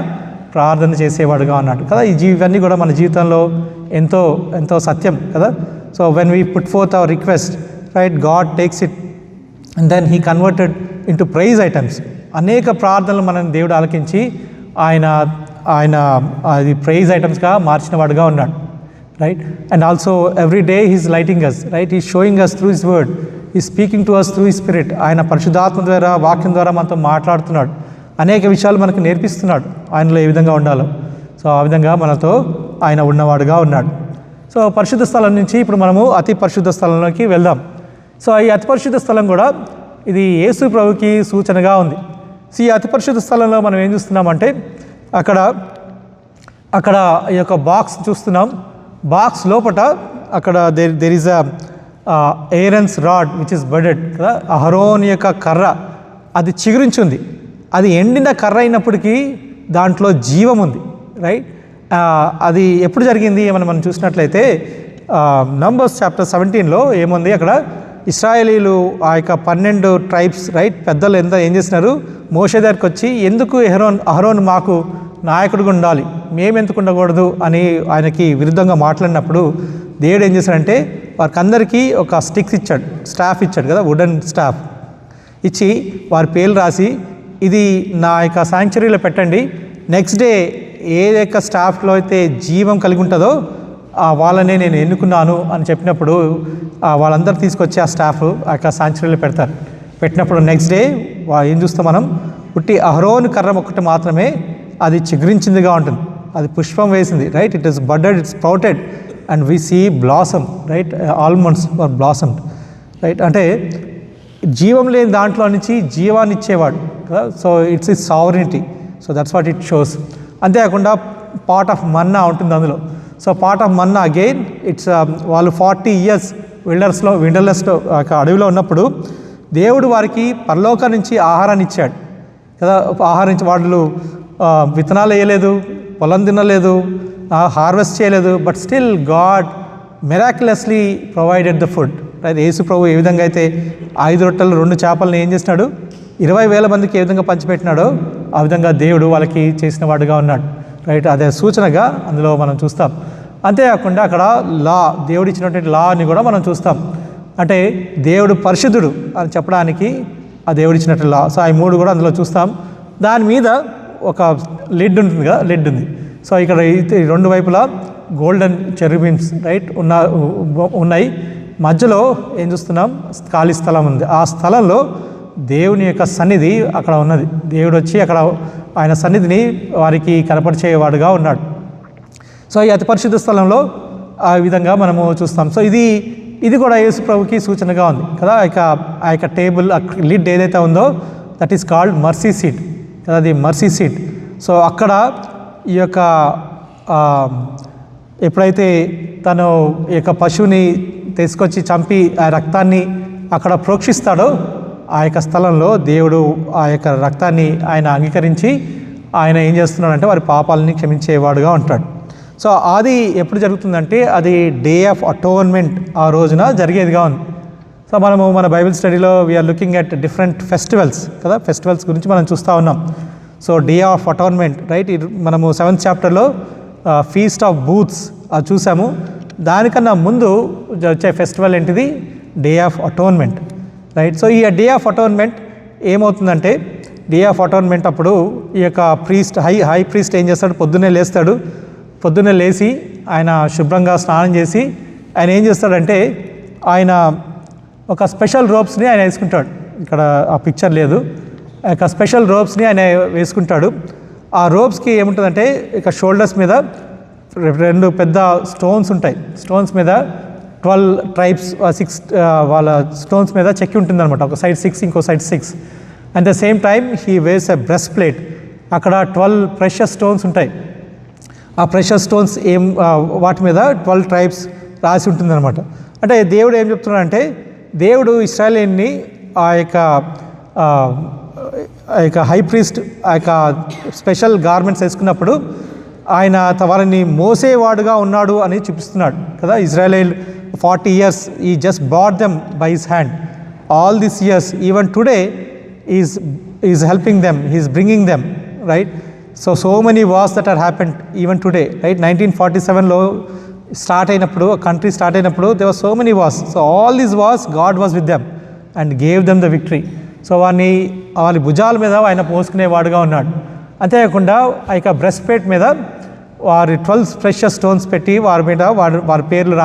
Speaker 1: ప్రార్థన చేసేవాడుగా ఉన్నాడు కదా. ఇవన్నీ కూడా మన జీవితంలో ఎంతో ఎంతో సత్యం కదా. So when we put forth our request, right, God takes it and then he converted into prize items. అనేక ప్రార్థనలు మనల్ని దేవుడు ఆలకించి ఆయన అది ప్రైజ్ ఐటమ్స్గా మార్చిన వాడుగా ఉన్నాడు, right. And also every day he's lighting us, right, he's showing us through his word, he speaking to us through his spirit. ఆయన పరిశుద్ధాత్మ ద్వారా వాక్యం ద్వారా మనతో మాట్లాడుతున్నాడు, అనేక విషయాలు మనకు నేర్పిస్తున్నాడు ఆయనలో ఏ విధంగా ఉండాలో. సో ఆ విధంగా మనతో ఆయన ఉన్నవాడుగా ఉన్నాడు. సో పరిశుద్ధ స్థలం నుంచి ఇప్పుడు మనము అతి పరిశుద్ధ స్థలంలోకి వెళ్దాం. సో ఈ అతి పరిశుద్ధ స్థలం కూడా ఇది యేసు ప్రభుకి సూచనగా ఉంది. సో ఈ అతి పరిశుద్ధ స్థలంలో మనం ఏం చూస్తున్నామంటే అక్కడ ఈ యొక్క బాక్స్ చూస్తున్నాం. బాక్స్ లోపట అక్కడ there is Aaron's rod which is budded కదా, అహరోన్ యొక్క కర్ర అది చిగురించి, అది ఎండిన కర్ర అయినప్పటికీ దాంట్లో జీవం ఉంది, రైట్. అది ఎప్పుడు జరిగింది మనం చూసినట్లయితే నంబర్స్ చాప్టర్ 17లో ఏముంది, అక్కడ ఇశ్రాయేలీలు ఆ యొక్క 12 ట్రైబ్స్, రైట్, పెద్దలు ఏం చేసినారు, మోషే దగ్గరికి వచ్చి ఎందుకు అహరోన్ మాకు నాయకుడిగా ఉండాలి, మేమెందుకు ఉండకూడదు అని ఆయనకి విరుద్ధంగా మాట్లాడినప్పుడు దేవుడు ఏం చేశాడంటే వారికి అందరికీ ఒక స్టాఫ్ ఇచ్చాడు కదా, వుడెన్ స్టాఫ్ ఇచ్చి వారి పేర్లు రాసి ఇది నా యొక్క శాంక్చురీలో పెట్టండి, నెక్స్ట్ డే ఏ యొక్క స్టాఫ్లో అయితే జీవం కలిగి ఉంటుందో వాళ్ళనే నేను ఎన్నుకున్నాను అని చెప్పినప్పుడు వాళ్ళందరూ తీసుకొచ్చి ఆ స్టాఫ్ ఆ యొక్క శాంక్చురీలో పెడతారు. పెట్టినప్పుడు నెక్స్ట్ డే ఏం చూస్తాం మనం, పుట్టి అహరోన్ కర్ర ఒకటి మాత్రమే అది చిగురించిందిగా ఉంటుంది, అది పుష్పం వేసింది, right, it is budded, it's sprouted and we see blossom, right, almonds are blossomed, right. అంటే జీవం లేని దాంట్లో నుంచి జీవాన్ని ఇచ్చేవాడు కదా. So it's is sovereignty. So that's what it shows. అంతేకాకుండా పార్ట్ ఆఫ్ మన్నా ఉంటుంది అందులో. So part of manna again it's వాళ్ళు 40 years విండర్లెస్లో అడవిలో ఉన్నప్పుడు దేవుడు వారికి పరలోకం నుంచి ఆహారాన్ని ఇచ్చాడు కదా. ఆహారం ఇచ్చి వాళ్ళు విత్తనాలు వేయలేదు, పొలం తినలేదు, హార్వెస్ట్ చేయలేదు, but still God miraculously provided the food, right. యేసు ప్రభు ఏ విధంగా అయితే 5 రొట్టెలు 2 చేపలను ఏం చేసినాడు, 20,000 మందికి ఏ విధంగా పంచిపెట్టినాడో ఆ విధంగా దేవుడు వాళ్ళకి చేసిన వాడుగా ఉన్నాడు, రైట్. అదే సూచనగా అందులో మనం చూస్తాం. అంతేకాకుండా అక్కడ దేవుడు ఇచ్చినటువంటి లాని కూడా మనం చూస్తాం. అంటే దేవుడు పరిశుద్ధుడు అని చెప్పడానికి ఆ దేవుడు ఇచ్చినట్టు లా. సో ఆ 3 కూడా అందులో చూస్తాం. దాని మీద ఒక లిడ్ ఉంటుంది కదా, లిడ్ ఉంది. సో ఇక్కడ 2 వైపులా గోల్డెన్ చెరుబిన్స్, రైట్, ఉన్నాయి. మధ్యలో ఏం చూస్తున్నాం, ఖాళీ స్థలం ఉంది. ఆ స్థలంలో దేవుని యొక్క సన్నిధి అక్కడ ఉన్నది. దేవుడు వచ్చి అక్కడ ఆయన సన్నిధిని వారికి కనపరిచేవాడుగా ఉన్నాడు. సో ఈ అతి పరిశుద్ధ స్థలంలో ఆ విధంగా మనము చూస్తాం. సో ఇది కూడా యేసు ప్రభుకి సూచనగా ఉంది కదా. ఆ యొక్క టేబుల్ లిడ్ ఏదైతే ఉందో that is called mercy seat కదా, అది మర్సీ సీట్. సో అక్కడ ఈ యొక్క ఎప్పుడైతే తను ఈ యొక్క పశువుని తీసుకొచ్చి చంపి ఆ రక్తాన్ని అక్కడ ప్రోక్షిస్తాడో ఆ యొక్క స్థలంలో దేవుడు ఆ యొక్క రక్తాన్ని ఆయన అంగీకరించి ఆయన ఏం చేస్తున్నాడంటే వారి పాపాలని క్షమించేవాడుగా ఉంటాడు. సో అది ఎప్పుడు జరుగుతుందంటే అది డే ఆఫ్ అటోన్మెంట్ ఆ రోజున జరిగేదిగా ఉంది. సో మనము మన బైబిల్ స్టడీలో we are looking at different festivals కదా, ఫెస్టివల్స్ గురించి మనం చూస్తూ ఉన్నాం. So day of atonement, right, మనము 7th చాప్టర్లో ఫీస్ట్ ఆఫ్ బూత్స్ అది చూసాము. దానికన్నా ముందు వచ్చే ఫెస్టివల్ ఏంటిది, day of atonement, right. So ఈ డే ఆఫ్ అటోన్మెంట్ ఏమవుతుందంటే డే ఆఫ్ అటోన్మెంట్ అప్పుడు ఈ యొక్క హై ప్రీస్ట్ ఏం చేస్తాడు, పొద్దున్నే లేచి ఆయన శుభ్రంగా స్నానం చేసి ఆయన ఏం చేస్తాడంటే ఆయన ఒక స్పెషల్ రోబ్స్ని ఆయన వేసుకుంటాడు. ఇక్కడ ఆ పిక్చర్ లేదు. ఒక స్పెషల్ రోబ్స్ని ఆయన వేసుకుంటాడు. ఆ రోబ్స్కి ఏముంటుందంటే ఇక షోల్డర్స్ మీద 2 పెద్ద స్టోన్స్ ఉంటాయి. స్టోన్స్ మీద 12 ట్రైబ్స్ 6 వాళ్ళ స్టోన్స్ మీద చెక్కి ఉంటుందన్నమాట. ఒక సైడ్ 6, ఇంకో side 6. At the same time he wears a breastplate. అక్కడ 12 ప్రెషస్ స్టోన్స్ ఉంటాయి. ఆ ప్రెషస్ స్టోన్స్ వాటి మీద 12 ట్రైబ్స్ రాసి ఉంటుందన్నమాట. అంటే దేవుడు ఏం చెప్తున్నాడంటే దేవుడు ఇశ్రాయేలీయుల్ని ఆ యొక్క హై ప్రీస్ట్ ఆ యొక్క స్పెషల్ గార్మెంట్స్ వేసుకున్నప్పుడు ఆయన వారిని మోసేవాడుగా ఉన్నాడు అని చూపిస్తున్నాడు కదా. Israel 40 years he just bought them by his hand. All this years even today is helping them, is bringing them, right. So many wars that are happened even today, right. 1947లో start అయినప్పుడు, country start అయినప్పుడు they were so many wars. So all these wars God was with them and gave them the victory. So వారి భుజాల మీద ఆయన పోసుకునేవాడుగా ఉన్నాడు. అంతేకాకుండా ఆ యొక్క బ్రెస్ట్ ప్లేట్ మీద వారి 12 ప్రెషస్ స్టోన్స్ పెట్టి వారి మీద వారి పేర్లు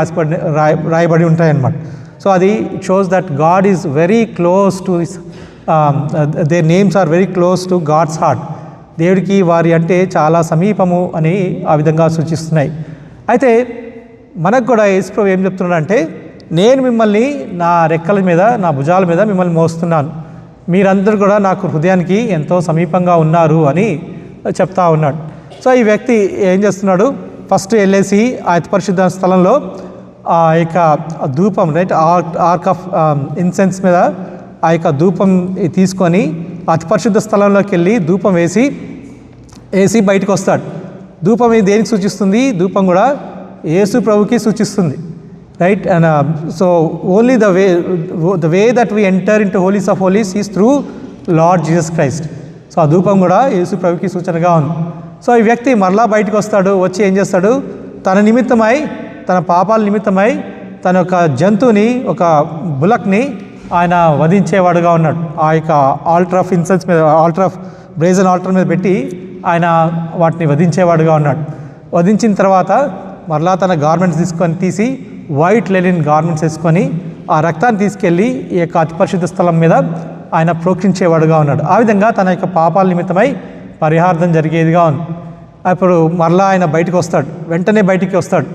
Speaker 1: రాయబడి ఉంటాయన్నమాట. సో అది it shows that God is very close to their names are very close to God's heart. దేవుడికి వారి అంటే చాలా సమీపము అని ఆ విధంగా సూచిస్తున్నాయి. అయితే మనకు కూడా యేసుప్రభు ఏం చెప్తున్నాడంటే నేను మిమ్మల్ని నా రెక్కల మీద, నా భుజాల మీద మిమ్మల్ని మోస్తున్నాను, మీరందరూ కూడా నాకు హృదయానికి ఎంతో సమీపంగా ఉన్నారు అని చెప్తా ఉన్నాడు. సో ఈ వ్యక్తి ఏం చేస్తున్నాడు, ఫస్ట్ వెళ్ళేసి ఆ అతి పరిశుద్ధ స్థలంలో ఆ యొక్క ధూపం, రైట్, ఆర్క్ ఆఫ్ ఇన్సెన్స్ మీద ఆ యొక్క ధూపం తీసుకొని అతి పరిశుద్ధ స్థలంలోకి వెళ్ళి ధూపం వేసి బయటకు వస్తాడు. ధూపం దేనికి సూచిస్తుంది? ధూపం కూడా యేసు ప్రభుకి సూచిస్తుంది, right. And so only the way that we enter in to holies of holies is through lord Jesus Christ. So ఆ ధూపం కూడా యేసు ప్రభుకి సూచనగా ఉంది. సో ఈ వ్యక్తి మరలా బయటకు వస్తాడు. వచ్చి ఏం చేస్తాడు, తన నిమిత్తమై, తన పాపాల నిమిత్తమై తన యొక్క జంతువుని, ఒక బులక్ని ఆయన వధించేవాడుగా ఉన్నాడు. ఆ యొక్క ఆల్టర్ ఆఫ్ ఇన్సెన్స్ మీద, ఆల్టర్ ఆఫ్ బ్రేజన్ ఆల్టర్ మీద పెట్టి ఆయన వాటిని వధించేవాడుగా ఉన్నాడు. వధించిన తర్వాత మరలా తన గార్మెంట్స్ తీసి వైట్ లెనిన్ గార్మెంట్స్ వేసుకొని ఆ రక్తాన్ని తీసుకెళ్ళి ఈ యొక్క అతి పరిశుద్ధ స్థలం మీద ఆయన ప్రోక్షించేవాడుగా ఉన్నాడు. ఆ విధంగా తన యొక్క పాపాల నిమిత్తమై పరిహార్థం జరిగేదిగా ఉంది. అప్పుడు మరలా ఆయన బయటకు వస్తాడు. వెంటనే బయటికి వస్తాడు.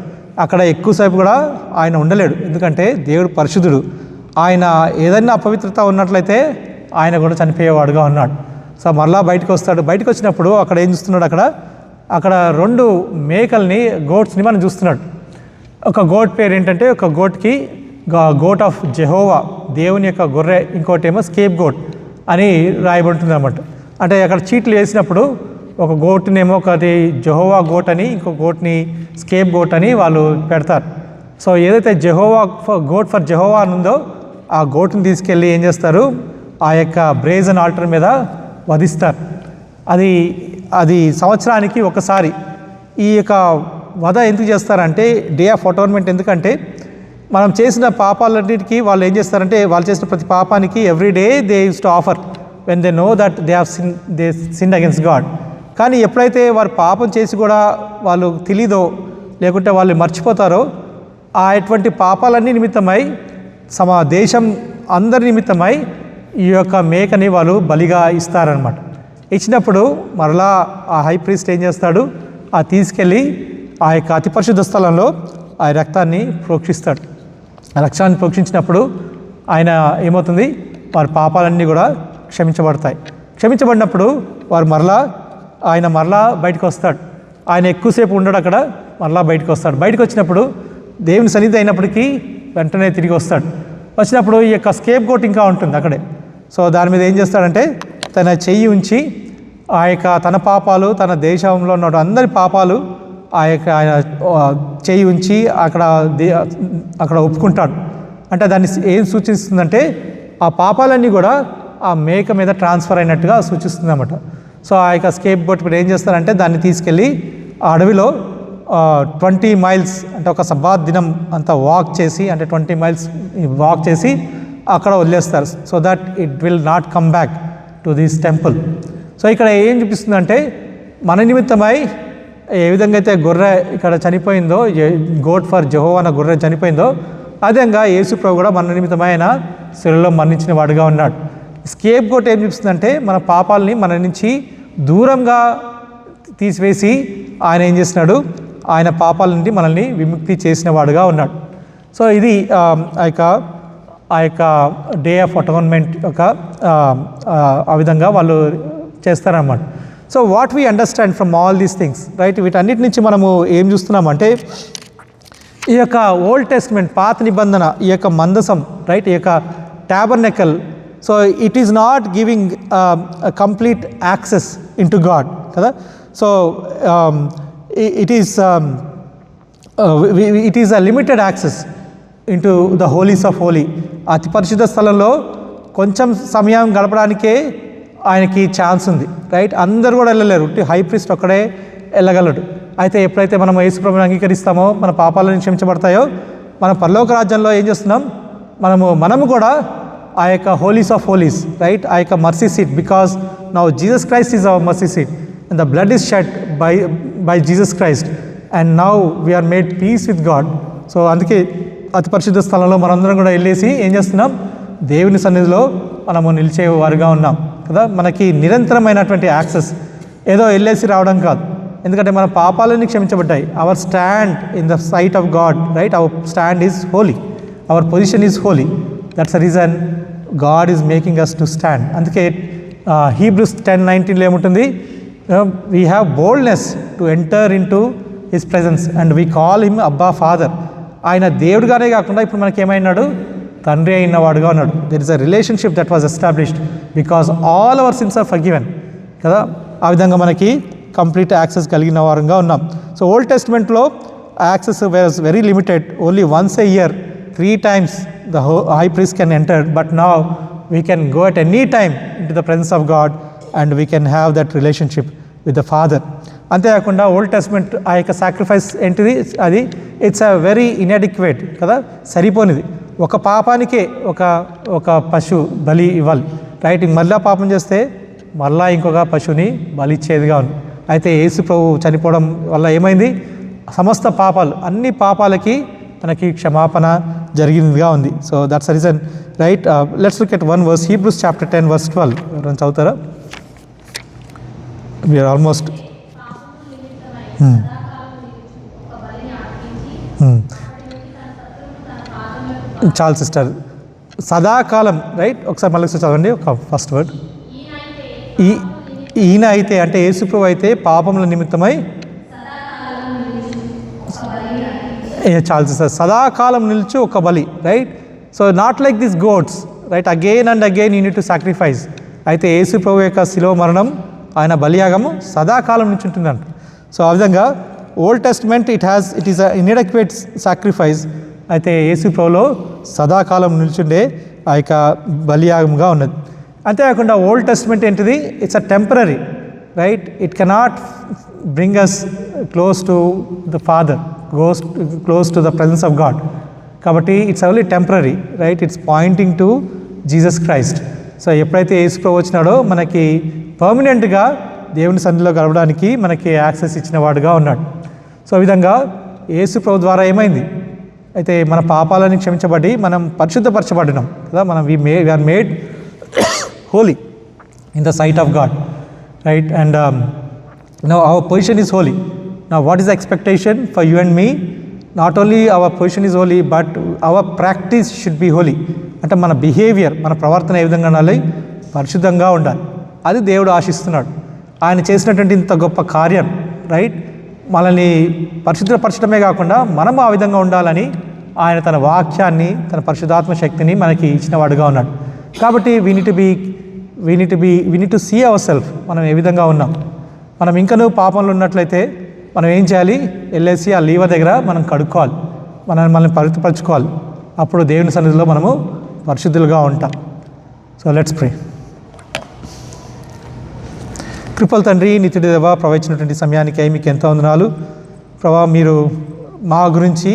Speaker 1: అక్కడ ఎక్కువసేపు కూడా ఆయన ఉండలేడు, ఎందుకంటే దేవుడు పరిశుద్ధుడు. ఆయన ఏదైనా అపవిత్రత ఉన్నట్లయితే ఆయన కూడా చనిపోయేవాడుగా ఉన్నాడు. సో మరలా బయటకు వస్తాడు. బయటకు వచ్చినప్పుడు అక్కడ ఏం చూస్తున్నాడు, అక్కడ 2 మేకల్ని, గోట్స్ని మనం చూస్తున్నాడు. ఒక గోట్ పేరు ఏంటంటే, ఒక గోట్కి గోట్ ఆఫ్ జెహోవా, దేవుని యొక్క గొర్రె, ఇంకోటి ఏమో స్కేప్ గోట్ అని రాయబడుతుంది అన్నమాట. అంటే అక్కడ చీట్లు వేసినప్పుడు ఒక గోట్నేమో ఒకటి జెహోవా గోట్ అని, ఇంకో గోట్ని స్కేప్ గోట్ అని వాళ్ళు పెడతారు. సో ఏదైతే గోట్ ఫర్ జెహోవా అని ఉందో ఆ గోట్ని తీసుకెళ్ళి ఏం చేస్తారు, ఆ యొక్క బ్రేజన్ ఆల్టర్ మీద వధిస్తారు. అది సంవత్సరానికి ఒకసారి. ఈ యొక్క వధ ఎందుకు చేస్తారంటే డే ఆఫ్ అటోన్మెంట్. ఎందుకంటే మనం చేసిన పాపాలన్నిటికీ వాళ్ళు ఏం చేస్తారంటే, వాళ్ళు చేసిన ప్రతి పాపానికి every day they use to offer when they know that they sinned against God. కానీ ఎప్పుడైతే వారు పాపం చేసి కూడా వాళ్ళు తెలీదో, లేకుంటే వాళ్ళు మర్చిపోతారో, ఆ ఎటువంటి పాపాలన్నీ నిమిత్తమై దేశం అందరి నిమిత్తమై ఈ యొక్క మేకని వాళ్ళు బలిగా ఇస్తారనమాట. ఇచ్చినప్పుడు మరలా ఆ హై ప్రీస్ట్ ఏం చేస్తాడు, తీసుకెళ్ళి ఆ యొక్క అతి పరిశుద్ధ స్థలంలో ఆ రక్తాన్ని ప్రోక్షిస్తాడు. ఆ రక్తాన్ని ప్రోక్షించినప్పుడు ఆయన ఏమవుతుంది, వారి పాపాలన్నీ కూడా క్షమించబడతాయి. క్షమించబడినప్పుడు ఆయన మరలా బయటకు వస్తాడు. ఆయన ఎక్కువసేపు ఉండడు అక్కడ, మరలా బయటకు వస్తాడు. బయటకు వచ్చినప్పుడు దేవుని సన్నిధి అయినప్పటికీ వెంటనే తిరిగి వస్తాడు. వచ్చినప్పుడు ఈ యొక్క స్కేప్ గోట్ ఇంకా ఉంటుంది అక్కడే. సో దాని మీద ఏం చేస్తాడంటే తన చెయ్యి ఉంచి ఆ యొక్క తన పాపాలు, తన దేశంలో ఉన్న అందరి పాపాలు ఆ యొక్క ఆయన చెయ్యి ఉంచి అక్కడ ఒప్పుకుంటాడు. అంటే దాన్ని ఏం సూచిస్తుందంటే ఆ పాపాలన్నీ కూడా ఆ మేక మీద ట్రాన్స్ఫర్ అయినట్టుగా సూచిస్తుంది అన్నమాట. సో ఆ యొక్క స్కేప్ గోట్ మీద ఏం చేస్తారంటే దాన్ని తీసుకెళ్ళి ఆ అడవిలో 20 miles అంటే ఒక సబ్బాత్ దినం అంతా వాక్ చేసి, అంటే 20 miles వాక్ చేసి అక్కడ వదిలేస్తారు. So that it will not come back to this temple. So ఇక్కడ ఏం చూపిస్తుందంటే మన నిమిత్తమై ఏ విధంగా అయితే గొర్రె ఇక్కడ చనిపోయిందో, గోట్ ఫర్ జెహోవా అన్న గొర్రె చనిపోయిందో, అదేవిధంగా యేసు ప్రభు కూడా మన నిమిత్తమైన శిలువలో మరణించిన వాడుగా ఉన్నాడు. స్కేప్ గోట్ ఏం చూపిస్తుందంటే మన పాపాలని మన నుంచి దూరంగా తీసివేసి ఆయన ఏం చేసినాడు, ఆయన పాపాల నుండి మనల్ని విముక్తి చేసిన వాడుగా ఉన్నాడు. సో ఇది ఆ యొక్క డే ఆఫ్ అటోన్మెంట్ యొక్క ఆ విధంగా వాళ్ళు చేస్తారన్నమాట. So what we understand from all these things, right? వీటన్నిటి నుంచి మనము ఏం చూస్తున్నామంటే ఈ యొక్క ఓల్డ్ టెస్ట్మెంట్ పాత నిబంధన, ఈ యొక్క మందసం, రైట్, ఈ యొక్క tabernacle, so it is not giving complete access in to God కదా. So it is a limited access into the holies of holy. అతి పరిశుద్ధ స్థలంలో కొంచెం సమయం గడపడానికే ఆయనకి ఛాన్స్ ఉంది, రైట్? అందరూ కూడా వెళ్ళలేరు, హై ప్రీస్ట్ ఒక్కడే వెళ్ళగలడు. అయితే ఎప్పుడైతే మనం యేసు ప్రభువుని అంగీకరిస్తామో, మన పాపాలను క్షమించబడతాయో, మన పరలోక రాజ్యంలో ఏం చేస్తున్నాం, మనము కూడా ఆ యొక్క హోలీస్ ఆఫ్ హోలీస్, రైట్, ఆ యొక్క mercy seat, because now Jesus Christ is our mercy seat and the blood is shed by Jesus Christ and now we're made peace with God. So అందుకే అతి పరిశుద్ధ స్థలంలో మనందరం కూడా వెళ్ళేసి ఏం చేస్తున్నాం, దేవుని సన్నిధిలో మనము నిలిచే వారుగా ఉన్నాం కదా. మనకి నిరంతరమైనటువంటి యాక్సెస్, ఏదో వెళ్ళేసి రావడం కాదు, ఎందుకంటే మన పాపాలన్నీ క్షమించబడ్డాయి. Our stand in the sight of God, right, our stand is holy, our position is holy. That's the reason God is making us to stand. అందుకే హీబ్రూస్ 10:19 ఏముంటుంది, we have boldness to enter in to his presence and we call him abba father. ఆయన దేవుడుగానే కాకుండా ఇప్పుడు మనకి ఏమైనాడు, తండ్రి అయిన వాడుగా ఉన్నాడు. There is a relationship that was established because all our sins are forgiven కదా. ఆ విధంగా మనకి కంప్లీట్ యాక్సెస్ కలిగిన వారంగా ఉన్నాం. సో ఓల్డ్ టెస్ట్మెంట్లో access was very limited, only once a year 3 times the high priest can enter, but now we can go at any time into the presence of God and we can have that relationship with the Father. అంతేకాకుండా old testament ఆ యొక్క sacrifice ఏంటిది, అది it's a very inadequate కదా, సరిపోనిది. ఒక పాపానికే ఒక పశువు బలి ఇవ్వాలి, రైట్? మళ్ళీ పాపం చేస్తే మళ్ళా ఇంకొక పశువుని బలి ఇచ్చేదిగా ఉంది. అయితే యేసు ప్రభు చనిపోవడం వల్ల ఏమైంది, సమస్త పాపాలు, అన్ని పాపాలకి మనకి క్షమాపణ జరిగినదిగా ఉంది. So that's the reason, right? Let's look at 1 verse, Hebrews chapter 10:12. ఎవరైనా చదువుతారా? వీఆర్ ఆల్మోస్ట్ చాలు సిస్టర్. సదాకాలం, రైట్? ఒకసారి మళ్ళీ చదవండి ఒక ఫస్ట్ వర్డ్. ఈయన అయితే అంటే యేసుప్రభు అయితే పాపముల నిమిత్తమై చాలు సిస్టర్, సదాకాలం నిలిచి ఒక బలి, right? So not like this గోడ్స్, right? Again and again you need to sacrifice. అయితే యేసుప్రభు యొక్క శిలువ మరణం, ఆయన బలియాగము సదాకాలం నుంచి ఉంటుందంట. సో ఆ విధంగా old testament it is a inadequate sacrifice. అయితే యేసు ప్రభులో సదాకాలం నిల్చుండే ఆ యొక్క బలియాగముగా ఉన్నది. అంతేకాకుండా ఓల్డ్ టెస్ట్మెంట్ ఏంటిది, it's a temporary, right? It cannot bring us close to the father, close to the presence of God. కాబట్టి it's only temporary, right? It's pointing to Jesus Christ. So ఎప్పుడైతే యేసు ప్రభు వచ్చినాడో మనకి పర్మనెంట్గా దేవుని సన్నిధిలో గడపడానికి మనకి యాక్సెస్ ఇచ్చిన వాడుగా ఉన్నాడు. సో ఈ విధంగా యేసు ప్రభు ద్వారా ఏమైంది, అయితే మన పాపాలని క్షమించబడి మనం పరిశుద్ధపరచబడినాం కదా. మనం we're made holy in the sight of God, right? And now our position is holy. Now what is the expectation for you and me? Not only our position is holy but our practice should be holy. అంటే మన behaviour, మన ప్రవర్తన ఏ విధంగా ఉండాలి, పరిశుద్ధంగా ఉండాలి. అది దేవుడు ఆశిస్తున్నాడు. ఆయన చేసినటువంటి ఇంత గొప్ప కార్యం, రైట్? మనల్ని పరిశుద్ధపరచడమే కాకుండా మనము ఆ విధంగా ఉండాలని ఆయన తన వాక్యాన్ని, తన పరిశుద్ధాత్మ శక్తిని మనకి ఇచ్చిన వాడుగా ఉన్నాడు. కాబట్టి we need to see our self, మనం ఏ విధంగా ఉన్నాం. మనం ఇంకనూ పాపంలో ఉన్నట్లయితే మనం ఏం చేయాలి, వెళ్ళేసి ఆ లీవ దగ్గర మనం కడుక్కోవాలి, మనల్ని పవిత్రపరచుకోవాలి. అప్పుడు దేవుని సన్నిధిలో మనము పరిశుద్ధులుగా ఉంటాం. So let's pray. కృపల తండ్రి, నిత్యుడి దేవా, ప్రవచించినటువంటి సమయానికి మీకు ఎంతో వందనాలు ప్రభా. మీరు మా గురించి